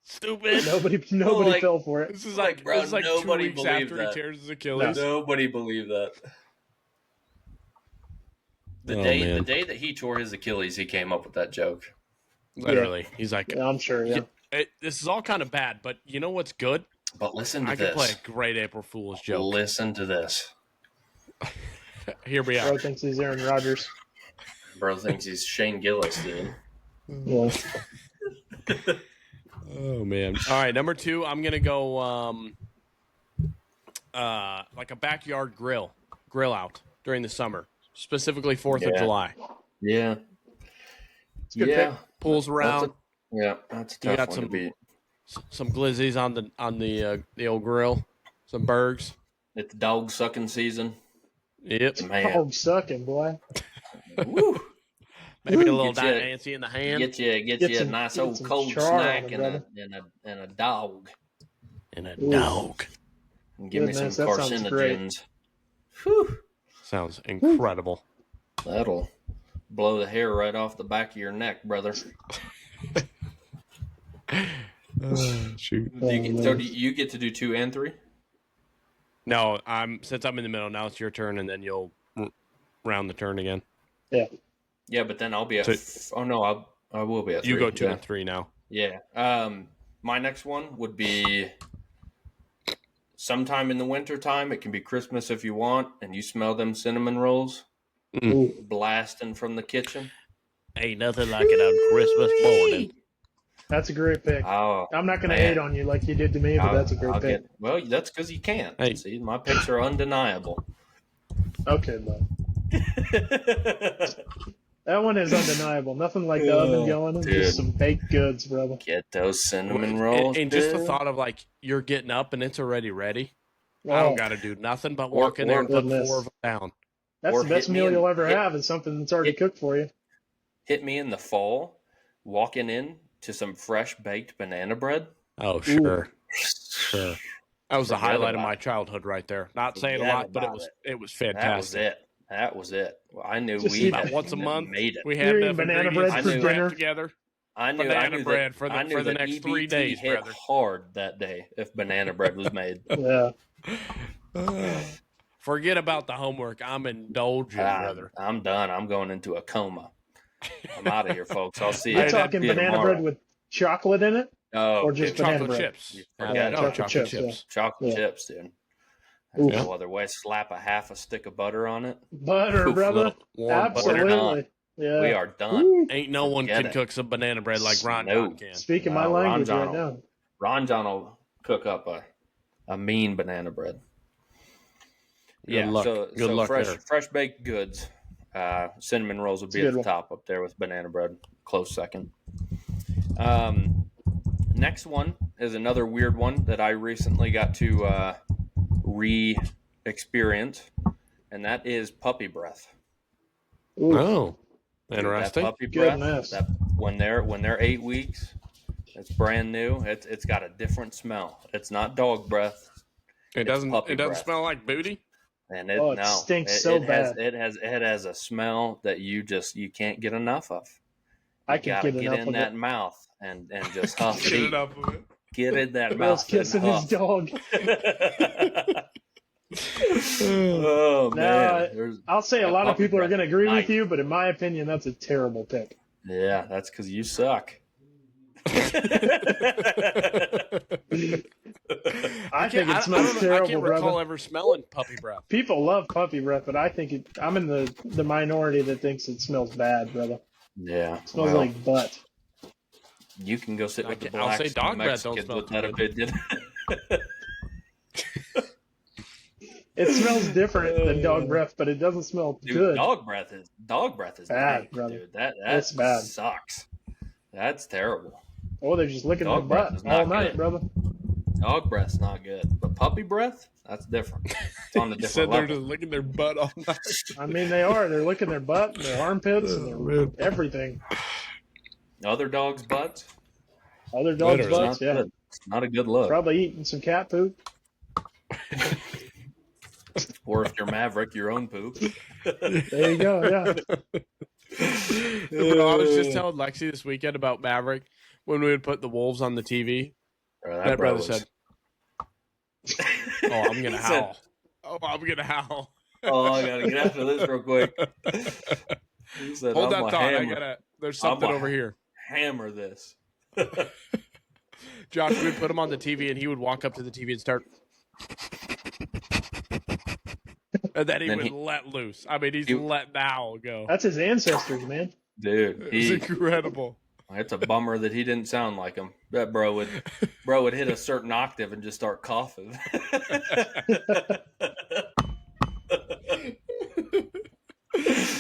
Stupid. nobody like- fell for it. This is Like, like, bro, this is like 2 nobody weeks believed after that. he tears his Achilles. Nobody believed that. The Oh, day man. the day that he tore his Achilles, he came up with that joke. Literally. He's like, Yeah, I'm sure. Yeah. this is all kind of bad, but you know what's good? But listen to I could play this. a great April Fool's joke. Listen to this. Here we Bro are. thinks he's Aaron Rodgers. Bro thinks he's Shane Gillis, dude. Yeah. Oh man! All right, number 2. I'm gonna go like a backyard grill out during the summer, specifically 4th of Yeah. July. Yeah. It's a good Yeah. pick. Pulls around, That's a You tough got one some- to beat. some glizzies on the old grill, some bergs. It's dog sucking season. Yep, Man. Hog sucking, boy. Woo. maybe a little Get ya- Nancy in the hand Get you Get a some- nice get old some cold char on snack it, and brother. a dog. and a Ooh. dog. And give me some Goodness, that sounds great. carcinogens. Whew. Sounds incredible. That'll blow the hair right off the back of your neck, brother. Shoot. Oh, So man. do you get to do 2 and 3? No, since I'm in the middle now. It's your turn, and then you'll round the turn again. Yeah, but then I'll be at. So- Oh no, I will be at 3. You go 2 yeah. and 3 now. Yeah. My next one would be sometime in the winter time. It can be Christmas if you want, and you smell them cinnamon rolls Ooh. blasting from the kitchen. Ain't nothing like it on Christmas morning. That's a great pick. Oh, I'm not going to man. hate on you like you did to me, but that's a great pick. Well, that's because you can't. Hey. See, my picks are undeniable. Okay, bud. That one is undeniable. Nothing like the oven going and dude. just some baked goods, brother. Get those cinnamon And, rolls. and just the dude. thought of like you're getting up and it's already ready. I Oh, don't got to do nothing but walk in there and put Goodness. 4 of them down. that's or the best hit me meal in- you'll ever hit- have is something that's already hit- cooked for you. Hit me in the fall, walking in to some fresh baked banana bread. Oh, sure. Sure. That was the Forget highlight of about my it. childhood right there. Not saying a Forget lot, but about it was That was fantastic. it. That was it. Well, I knew Just we eat About had once a month, made it. we You're had eating enough banana ingredients bread to for scrap dinner? together. I knew banana that- bread for I the- knew for the that next 3 EBT days, hit brother. hard that day if banana bread was made. Yeah. Forget about the homework. I'm indulging, brother. I'm done. I'm going into a coma. I'm out of here, folks. I'll see you. You're Hey, talking see you banana tomorrow. bread with chocolate in it? Oh, or just dude, banana Chocolate bread. chips. You Oh, forget no, that. chocolate chips, yeah. chips. chocolate Yeah. chips, dude. Oof. No other way. Slap a half a stick of butter on it. Butter, Oof, brother. Little warm butter. Absolutely. Yeah. We are done. Woo. Ain't no one Forget can it. cook some banana bread like Ron No. John can. Speaking my No, language Ron right John. now. Ron John will cook up a mean banana bread. Good luck. Good luck fresh there. fresh baked goods. Cinnamon rolls would be It's a at good the one. top up there with banana bread, close second. Next one is another weird one that I recently got to re-experience, and that is puppy breath. Ooh. Oh, Dude, interesting. That puppy breath. Goodness. That when they're 8 weeks, it's brand new. It's got a different smell. It's not dog breath, It doesn't. puppy It doesn't breath. smell like booty. and it Oh, it no, stinks so has, bad. it has a smell that you can't get enough of. I You can gotta get get enough in of that it. mouth and just huff Get deep. it up of it. Get in that Bill's mouth. kissing and his huff. dog. Oh No, man, There's- I'll say a that lot of puppy people are breath going to agree nice. with you, but in my opinion, that's a terrible pick. yeah, that's because you suck. I think it smells I terrible, can't recall brother. ever smelling puppy breath. People love puppy breath, but I think I'm in the minority that thinks it smells bad, brother. Yeah, It smells well, like butt. you can go sit with the I'll say blacks dog and breath don't Mexicans smell with that too opinion. It smells different than dog breath, but it doesn't smell Dude, good. dog breath is Bad, bad, brother. dude. That It's bad. sucks. That's terrible. Oh, they're just licking Dog their breath butt is not all night, good. brother. Dog breath's not good, but puppy breath, that's different. It's on a He different said they're level. just licking their butt all night. I mean, they are. They're licking their butt, and their armpits, and Oh, their man. everything. Other dogs' butts, Other dogs' Literally. butts, not yeah. good. It's not a good look. Probably eating some cat poop. Or if you're Maverick, your own poop. There you go. Yeah. Bro, I was just telling Lexi this weekend about Maverick when we would put the Wolves on the TV. Bro, That bro brother said, "Oh, I'm gonna He said, howl. Oh, I'm gonna howl." "Oh, I gotta get after this real quick." He said, Hold "I'm that a thought. hammer, There's I'm something a- over here. hammer this." Josh would put him on the TV, and he would walk up to the TV and start, and then he Then would he- let loose. I mean, he's he- letting the owl go. That's his ancestors, man. Dude, It was incredible. it's a bummer that he didn't sound like him. That bro would hit a certain octave and just start coughing.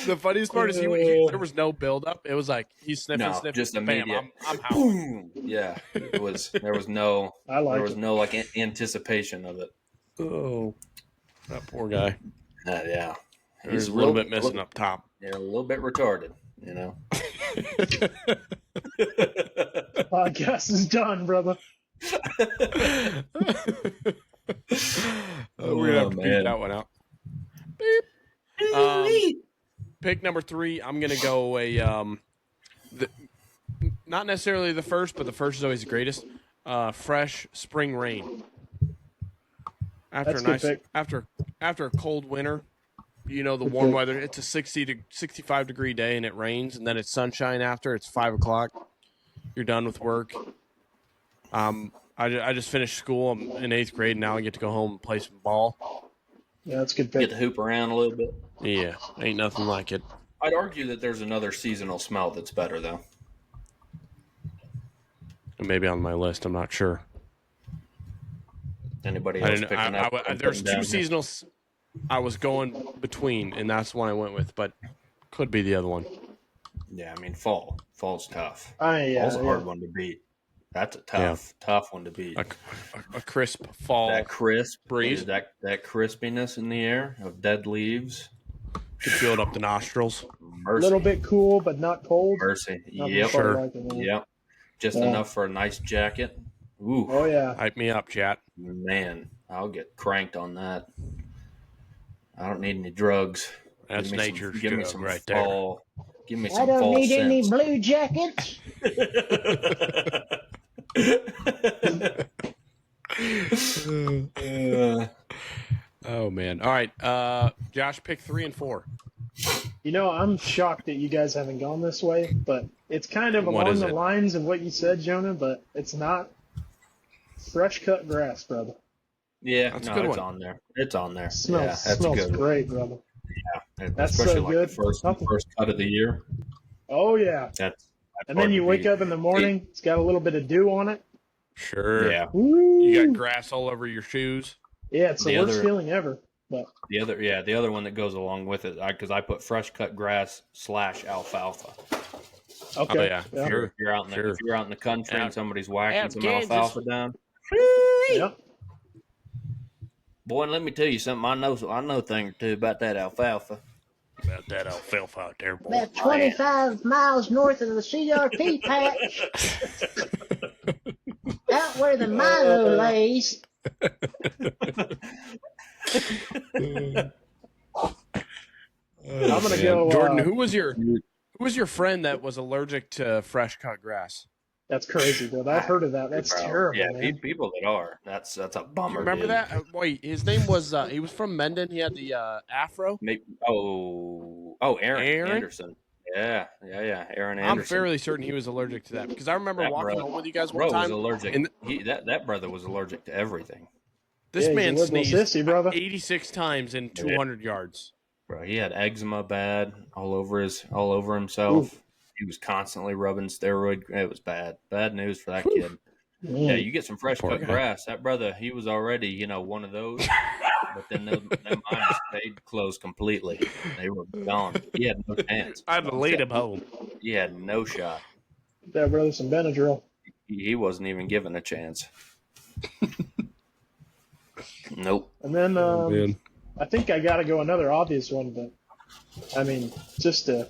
The funniest part is there was no build up. It was like he's sniffing, No, sniffing, just bam, immediate. I'm howling. Boom! Yeah, it was. There was no. I like There was it. no like anticipation of it. Oh, that poor guy. Yeah, He's a little bit missing up top. Yeah, a little bit retarded. You know. Podcast is done, brother. We're gonna have to beat man. that one out. Beep. Pick number 3. I'm gonna go not necessarily the first, but the first is always the greatest. Fresh spring rain. After That's a good pick. after a cold winter, the Good warm pick. weather. It's a 60 to 65 degree day, and it rains, and then it's sunshine after. It's 5 o'clock. You're done with work. I just finished school. I'm in 8th grade now. I get to go home and play some ball. Yeah, that's a good Get pick. to hoop around a little bit. Yeah, ain't nothing like it. I'd argue that there's another seasonal smell that's better though. Maybe on my list. I'm not sure. Anybody I else didn't. picking up? There's putting two down here? seasonals I was going between, and that's the one I went with, but could be the other one. Yeah, I mean fall. Fall's tough. Yeah, Fall's a hard yeah. one to beat. That's a tough one to beat. A crisp fall That crisp breeze. that crispiness in the air of dead leaves. could feel it up the nostrils. A Mercy, little bit cool, but not cold. mercy. Nothing Yep, quite Sure. like it, man. yep. Just Yeah. enough for a nice jacket. Ooh, Oh yeah. Hype me up, chat. man, I'll get cranked on that. I don't need any drugs. That's Give me nature's give me drug some right there. fall. Give me I some don't fall need any scents. blue jackets. Oh man! All right, Josh, pick 3 and 4. I'm shocked that you guys haven't gone this way, but it's kind of What along is the it? lines of what you said, Jonah, but it's not. Fresh cut grass, brother. Yeah, That's a no, good it's one. on there. It's on there. Smells Yeah, that's smells good. great, brother. That's Especially so like good. the first Nothing. cut of the year. Oh yeah. That's And then you wake up in the morning, it's got a little bit of dew on it. Sure. Yeah, Woo! You got grass all over your shoes. Yeah, it's the The worst other- feeling ever. But the other one that goes along with it, because I put fresh cut grass / alfalfa. okay. Oh yeah, sure. If you're out in the Sure. if you're out in the country Yeah. and somebody's whacking Yeah, some Kansas. alfalfa down, Yep. boy, let me tell you something. I know a thing or two about that alfalfa. About that alfalfa out there, boy. About 25 miles north of the CRP patch. Out where the Milo lays. I'm gonna go. Jordan, who was your friend that was allergic to fresh cut grass? That's crazy, dude. I've heard of that. That's Bro, terrible, Yeah, man. people that are. That's a bummer. Remember dude. that? Wait, his name was he was from Mendon. He had the afro. Maybe, Aaron Aaron? Anderson. Yeah. Aaron Anderson. I'm fairly certain he was allergic to that because I remember That walking bro- home with you guys Bro one was time. allergic. and That brother was allergic to everything. This Yeah, he's a man liberal sneezed sissy, brother. 86 times in 200 yards. Bro, he had eczema bad all over himself. He was constantly rubbing steroid. It was bad. Bad news for that kid. Yeah, you get some fresh Poor cut guy. grass. That brother, he was already, one of those. But then them eyes stayed closed completely. They were gone. He had no chance. I'd have laid him home. He had no shot. That brother some Benadryl. He wasn't even given a chance. Nope. And then Man. I think I got to go another obvious one, but I mean, just a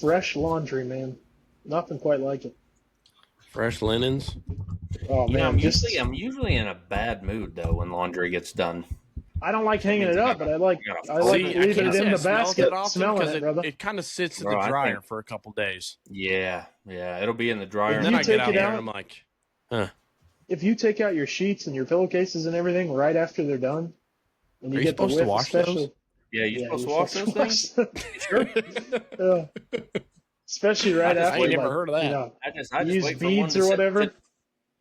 fresh laundry, man. Nothing quite like it. Fresh linens. Oh You know, man, I'm usually in a bad mood though when laundry gets done. I don't like hanging means it I up, but I gotta- like I gotta I fold like See, it. I leaving can't it say in I the smell basket, it often smelling because it, brother. it kind of sits in Bro, the I dryer think- for a couple days. Yeah, it'll be in the dryer. And If then you I get take out it there out- and I'm like, If you take out your sheets and your pillowcases and everything right after they're done, and Are you get the supposed to whiff, wash those? especially, Yeah, you're supposed to you're wash those things. things. Yeah. Especially right I just- after. I ain't never like, heard of that. You know, I just use wait for one beads to or sit- whatever.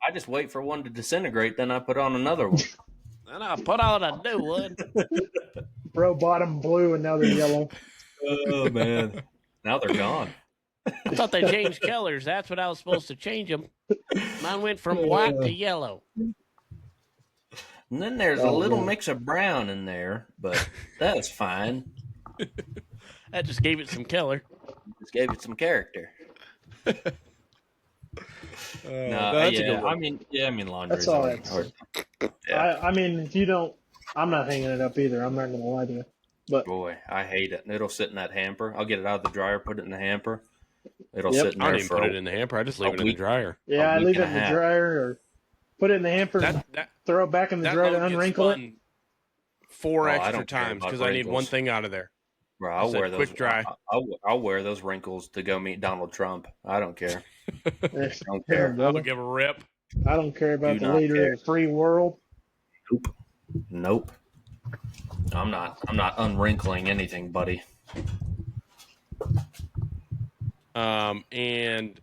I just wait for one to disintegrate, then I put on another one. And I put on a new one. Bro bought them blue and now they're yellow. Oh man, now they're gone. I thought they changed colors. That's what I was supposed to change them. Mine went from white to yellow. And then there's a Oh, little man. mix of brown in there, but that's fine. That just gave it some color. Just gave it some character. No, that's a yeah, good one. I mean, laundry. That's all right. Yeah. I mean, if you don't, I'm not hanging it up either. I'm not going to lie to you. But Boy, I hate it. It'll sit in that hamper. I'll get it out of the dryer, put it in the hamper. It'll Yep. sit in I there don't even for put a it in the hamper. I just leave a it in the week. dryer. yeah, I week leave it and in a the half. dryer or put it in the hamper, That throw it back in the that dryer load to gets unwrinkle it. spun 4 Oh, I extra don't care times about because I need one wrinkles. thing out of there. Bro, I I'll said wear those. quick dry. I'll wear those wrinkles to go meet Donald Trump. I don't care. Don't Yeah, care. I brother. don't give a rip. I don't care about Do the not leader care. of the free world. Nope. I'm not unwrinkling anything, buddy. And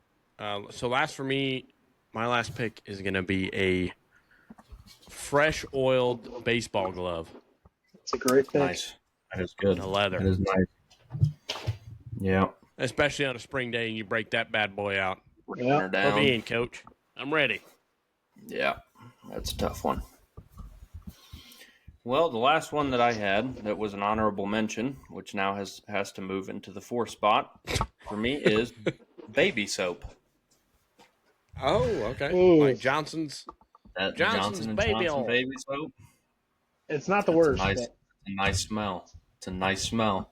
so last for me, my last pick is going to be a fresh oiled baseball glove, It's a great pick. Nice. That is good. the leather, That is nice. Yeah. especially on a spring day and you break that bad boy out. Yeah. Her Put down. me in, coach. I'm ready. Yeah. That's a tough one. Well, the last one that I had that was an honorable mention, which now has to move into the 4th spot for me, is baby soap. Oh, okay. Ooh. Like Johnson's. That Johnson's Johnson and baby Johnson oil. baby soap. It's not the That's worst. a nice, but it's a nice smell. It's a nice smell.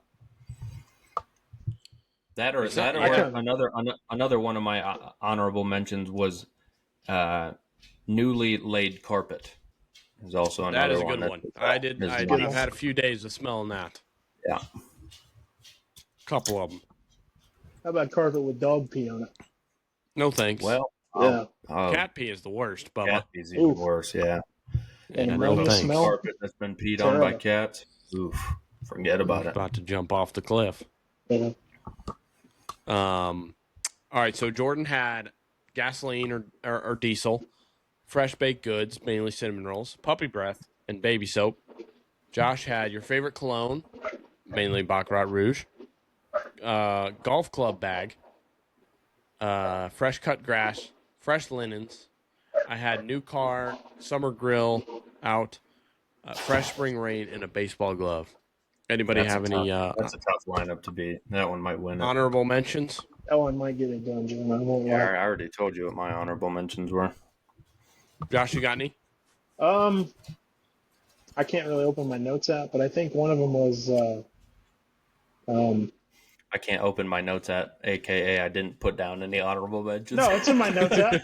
That or Is that- I kinda- another one of my honorable mentions was newly laid carpet. Is also another That is a one. good one. I is I've nice. had a few days of smelling that. Yeah. Couple of them. How about carpet with dog pee on it? No thanks. Well, Yeah. Cat pee is the worst, Bubba. cat is even Oof. worse. Yeah. And Yeah, no no thanks. smell. Carpet that's been peed on by Terrible. cats. Oof. Forget about it. About to jump off the cliff. Yeah. All right, so Jordan had gasoline or diesel, fresh baked goods, mainly cinnamon rolls, puppy breath, and baby soap. Josh had your favorite cologne, mainly Baccarat Rouge, golf club bag, fresh cut grass, fresh linens. I had new car, summer grill out, fresh spring rain, and a baseball glove. Anybody That's have a any That's a tough lineup to beat. That one might win it. honorable mentions? That one might get it done, Jim. I won't Yeah, lie. I already told you what my honorable mentions were. Josh, you got any? I can't really open my notes app, but I think one of them was I can't open my notes at, aka I didn't put down any honorable mentions. no, it's in my notes app.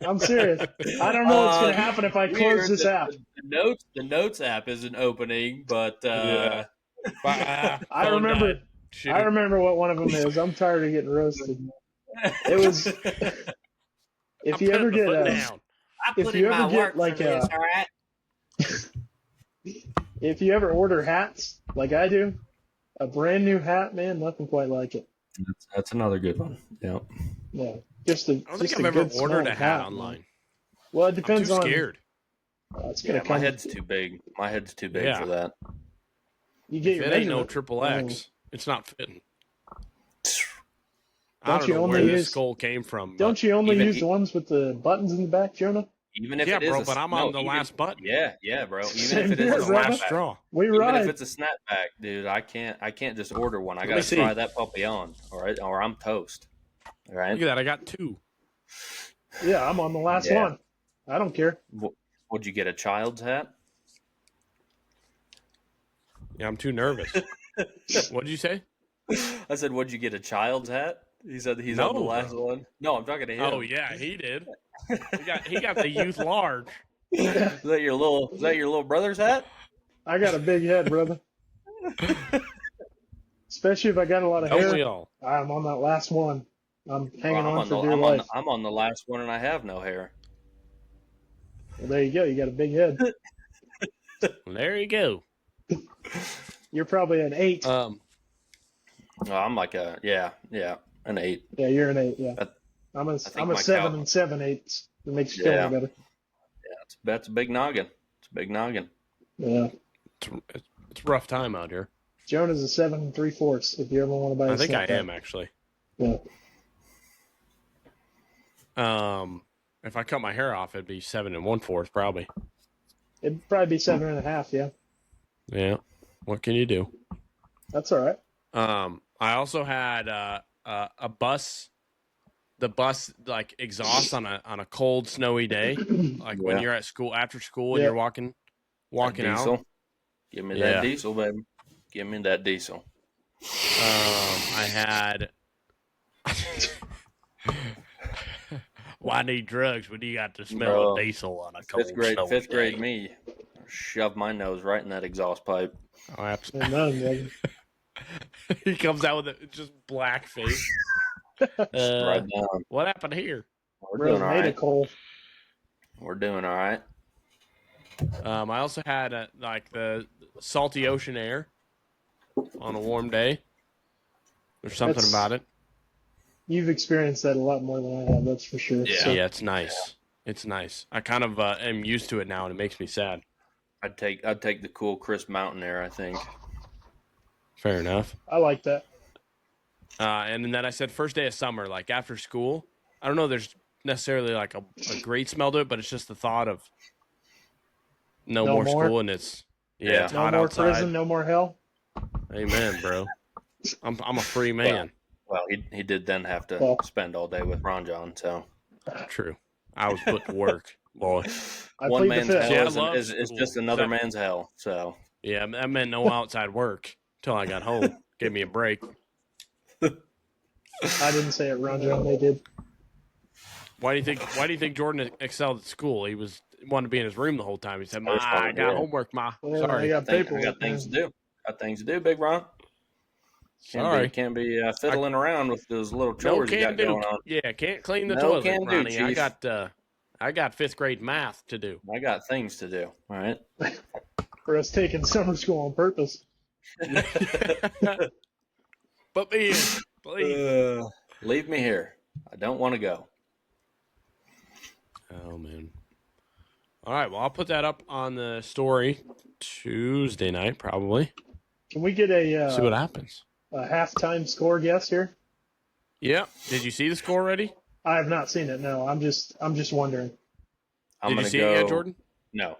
I'm serious. I don't know what's gonna happen if I close Weird. this app. The notes app isn't opening, but Yeah. I Phone remember. died. Shoot. I remember what one of them is. I'm tired of getting roasted. It was. If I'm you ever putting get my foot a, down. I if put you in ever my get, work like, for this, a- all right? if you ever order hats like I do, a brand new hat, man, nothing quite like it. That's another good one. Yeah. Yeah, just a. I don't just think a I've ever good ordered a smelling hat man. online. Well, it I'm depends too on. scared. It's gonna Yeah, come. my head's too big. My head's too big Yeah. for that. You get If your it ain't no measurement. triple X, it's not fitting. I Don't don't you know only where this use- skull came from. Don't you only even use e- the ones with the buttons in the back, Jonah? Even if Yeah, it is bro, a, but I'm no, on the even- last button. Yeah, bro. Even Same if it here, is a the brother. last snapback, straw. We even ride. if it's a snapback, dude, I can't just order one. I Let gotta me see. try that puppy on, all right, or I'm toast. All right. Look at that. I got two. Yeah, I'm on the last Yeah. one. I don't care. Would you get a child's hat? Yeah, I'm too nervous. What'd you say? I said, would you get a child's hat? He said he's on the No. last one. No, I'm talking to him. Oh yeah, he did. He got the youth large. Is that your little brother's hat? I got a big head, brother. Especially if I got a lot of Don't we hair. all? I'm on that last one. I'm hanging Well, on for dear life. I'm on the last one, and I have no hair. Well, there you go. You got a big head. Well, there you go. You're probably an 8. Oh, I'm like an 8. Yeah, you're an 8. Yeah, I'm a think my 7 cow- and 7/8. It makes you feel Yeah. any better. That's a big noggin. It's a big noggin. Yeah, It's a rough time out here. Jonah's a 7 3/4. If you ever want to buy, I think I am actually. Yeah. If I cut my hair off, it'd be 7 1/4 probably. It'd probably be 7.5. Yeah, Yeah. What can you do? that's all right. I also had a bus. The bus like exhaust on a cold, snowy day, like when Yeah. you're at school after school and Yeah. you're walking That diesel. out. Give me Yeah. that diesel, baby. Give me that diesel. I had. Why need drugs when you got the smell Bro, of diesel on a cold, Fifth grade day? me. Shove my nose right in that exhaust pipe. Oh, absolutely. And none, brother. He comes out with just black face. Right down. What happened here? We're Bro, doing all made right. of coal. We're doing all right. I also had like the salty ocean air on a warm day. There's something That's- about it. You've experienced that a lot more than I have. That's for sure. Yeah. So, Yeah, it's nice. It's nice. I kind of am used to it now, and it makes me sad. I'd take the cool, crisp mountain air. I think. Fair enough. I like that. And then I said first day of summer, like after school. I don't know. There's necessarily like a great smell to it, but it's just the thought of no No more more? school, and it's Yeah. it's No hot more outside. prison, no more hell. Amen, bro. I'm a free man. Well, he did then have to Well- spend all day with Ron John. So True. I was put to work, boy. I one plead the man's fifth. Yeah, I hell love is school. just another Except- man's hell. So Yeah, that meant no outside work till I got home. Gave me a break. I didn't say it, Ron John. They did. Why do you think Jordan excelled at school? He wanted to be in his room the whole time. He said, "Ma, That's fine, I got yeah. homework, ma. Well, I Sorry, got I paperwork. got things man. to do. Got things to do, Big Ron. sorry. Can't be fiddling around with those little No chores you can got do. going on. Yeah, can't clean the No toilet, can do, Ronnie. Chief. I got 5th grade math to do. I got things to do. All right. For us taking summer school on purpose. But me, please. Leave me here. I don't want to go. Oh man. All right. Well, I'll put that up on the story Tuesday night, probably. Can we get See what a happens. halftime score guess here? Yeah. Did you see the score already? I have not seen it. No, I'm just wondering. I'm Did you gonna see go, it yet, Jordan? No.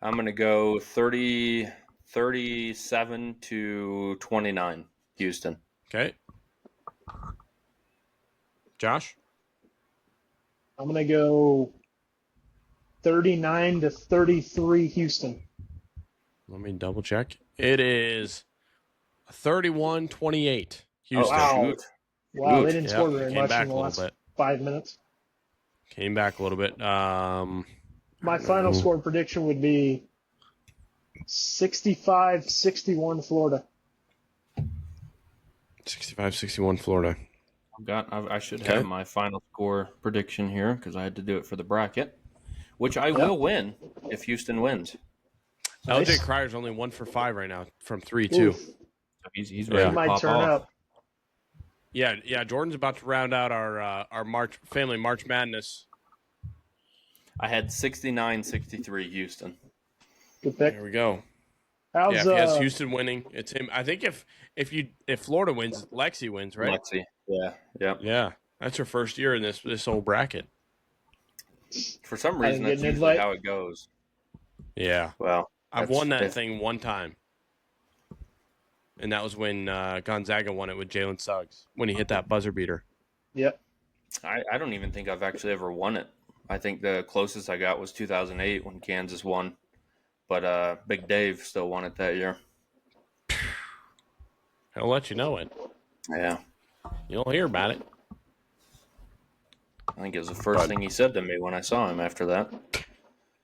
I'm going to go 37 to 29, Houston. Okay. Josh? I'm gonna go 39 to 33, Houston. Let me double check. It is 31-28. Houston. wow. shoot. Wow, Ooh, they didn't Yeah, score very came much back in the a last little bit. 5 minutes. Came back a little bit. My final score prediction would be 65-61 Florida. 65-61 Florida. I should Okay. have my final score prediction here because I had to do it for the bracket, which I will win if Houston wins. Nice. LJ Cryer's only 1 for 5 right now from 3 too. Oof, He's he ready to might pop turn off. up. Yeah. Jordan's about to round out our family March Madness. I had 69-63 Houston. Good pick. There we go. How's Yeah, if he has Houston winning, it's him. I think if Florida wins, Lexi wins, right? Lexi. Yeah. Yeah, that's her first year in this whole bracket. For some I reason, didn't that's get an usually invite. how it goes. Yeah, Well, I've that's- won that that's- thing one time, and that was when Gonzaga won it with Jalen Suggs when he hit that buzzer beater. Yep. I don't even think I've actually ever won it. I think the closest I got was 2008 when Kansas won, but Big Dave still won it that year. I'll let you know it. Yeah, You'll hear about it. I think it was the first thing he said to me when I saw him after that.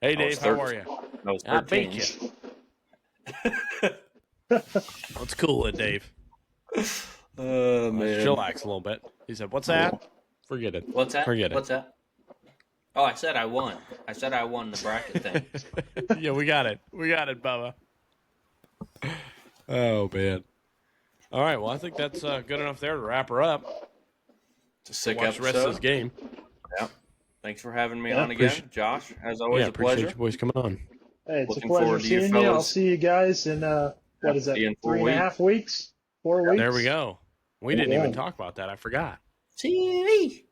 Hey, I Dave, was how are you? I was I 13. beat you. Let's cool it, Dave. Oh, Let's man. chillax a little bit. He said, "What's that?" Forget it. What's that? Forget it. What's that? Oh, I said I won. I said I won the bracket thing. Yeah, we got it. We got it, Bubba. Oh, man. All right, well, I think that's good enough there to wrap her up. It's a sick Watch the rest of this episode. game. Yeah. Thanks for having me Yeah, on again, appreciate- Josh. As always, Yeah, a appreciate pleasure. you boys coming on. Hey, it's Looking a pleasure forward to you seeing you. I'll fellas. see you guys in what is that? See you in 4 3.5 weeks? 4 weeks? There we go. We didn't Yeah. even talk about that. I forgot. TV.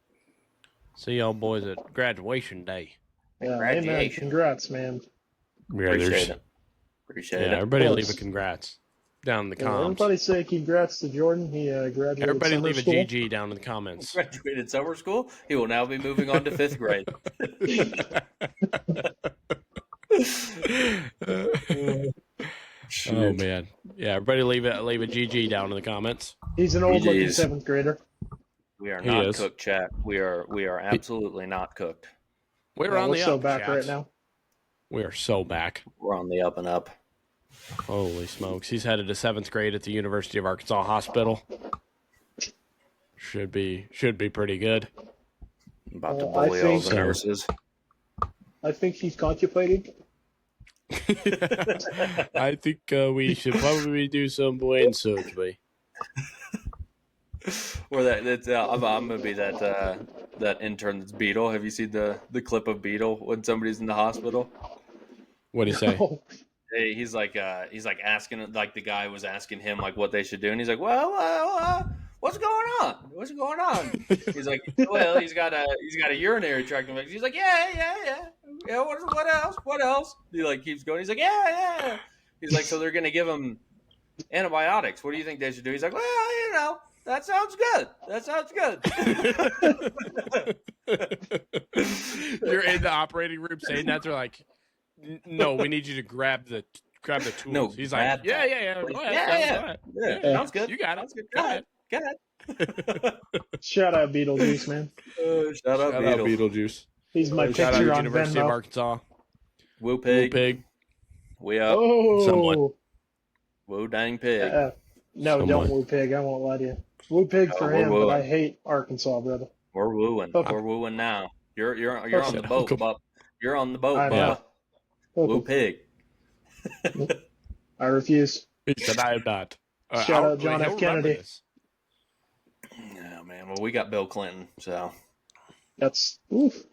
See y'all boys at graduation day. Yeah, hey, man, Graduation. congrats, man. Yeah, Appreciate it. Appreciate Yeah, it. everybody Of leave a course. congrats down in the Yeah, comms. everybody say congrats to Jordan. He graduated Everybody summer leave a school. GG down in the comments. Graduated summer school. He will now be moving on to 5th grade. Oh man, yeah. Everybody leave a GG down in the comments. He's an old-looking GGs. 7th grader. We are He not is. cooked, chat. We are absolutely not cooked. We're Yeah, on we're the so up, back chat. right now. We are so back. We're on the up and up. Holy smokes! He's headed to 7th grade at the University of Arkansas Hospital. Should be pretty good. About to I bully all think the so. nurses. I think he's contemplating. I think we should probably do some brain surgery. Or that's I'm gonna be that intern that's Beetle. Have you seen the clip of Beetle when somebody's in the hospital? What do you say? Oh, Hey, he's like asking, like the guy was asking him like what they should do, and he's like, well, what's going on? What's going on? He's like, well, he's got a urinary tract infection. He's like, yeah. What else? He like keeps going. He's like, yeah. He's like, so they're gonna give him antibiotics. What do you think they should do? He's like, well, that sounds good. You're in the operating room saying that. They're like, no, we need you to grab the tools. No, He's grab like, yeah. Go ahead. Yeah, Yeah. sounds good. You got it. Sounds good. Go ahead. Go ahead. shout out Beetlejuice, man. Shout out Beetle. Beetlejuice. He's my Shout out picture on University of Venmo. Arkansas. Woo Woo pig. pig. We up. Somewhat. Oh, Woo dang pig. no, Somewhat. don't woo pig. I won't lie to you. Woo pig Oh, for we're him, but wooing. I hate Arkansas, brother. We're wooing. Okay. We're wooing now. You're on the said boat, Uncle- Bub. You're on the boat, I Bubba. know. Woo pig. I refuse. He said, I am not. Shout out John F. he'll remember Kennedy. this. Yeah, man. Well, we got Bill Clinton, so. That's oof.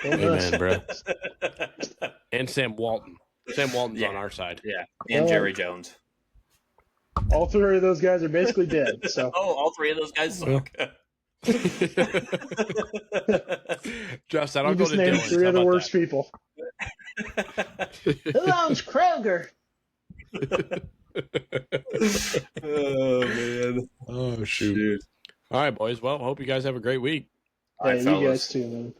Amen, bro. And Sam Walton. Sam Walton's Yeah. on our side. Yeah, and Jerry Jones. All three of those guys are basically dead. So Oh, all three of those guys suck. Just that. you I'll go just to named Dylan. three How of the about worst that? people. Who owns Kroger? Oh, man. Oh, shoot. All right, boys. Well, hope you guys have a great week. All right, Hey, you fellas. guys too, man.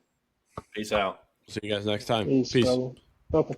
Peace out. See you guys next time. Peace, Peace. brother. Okay.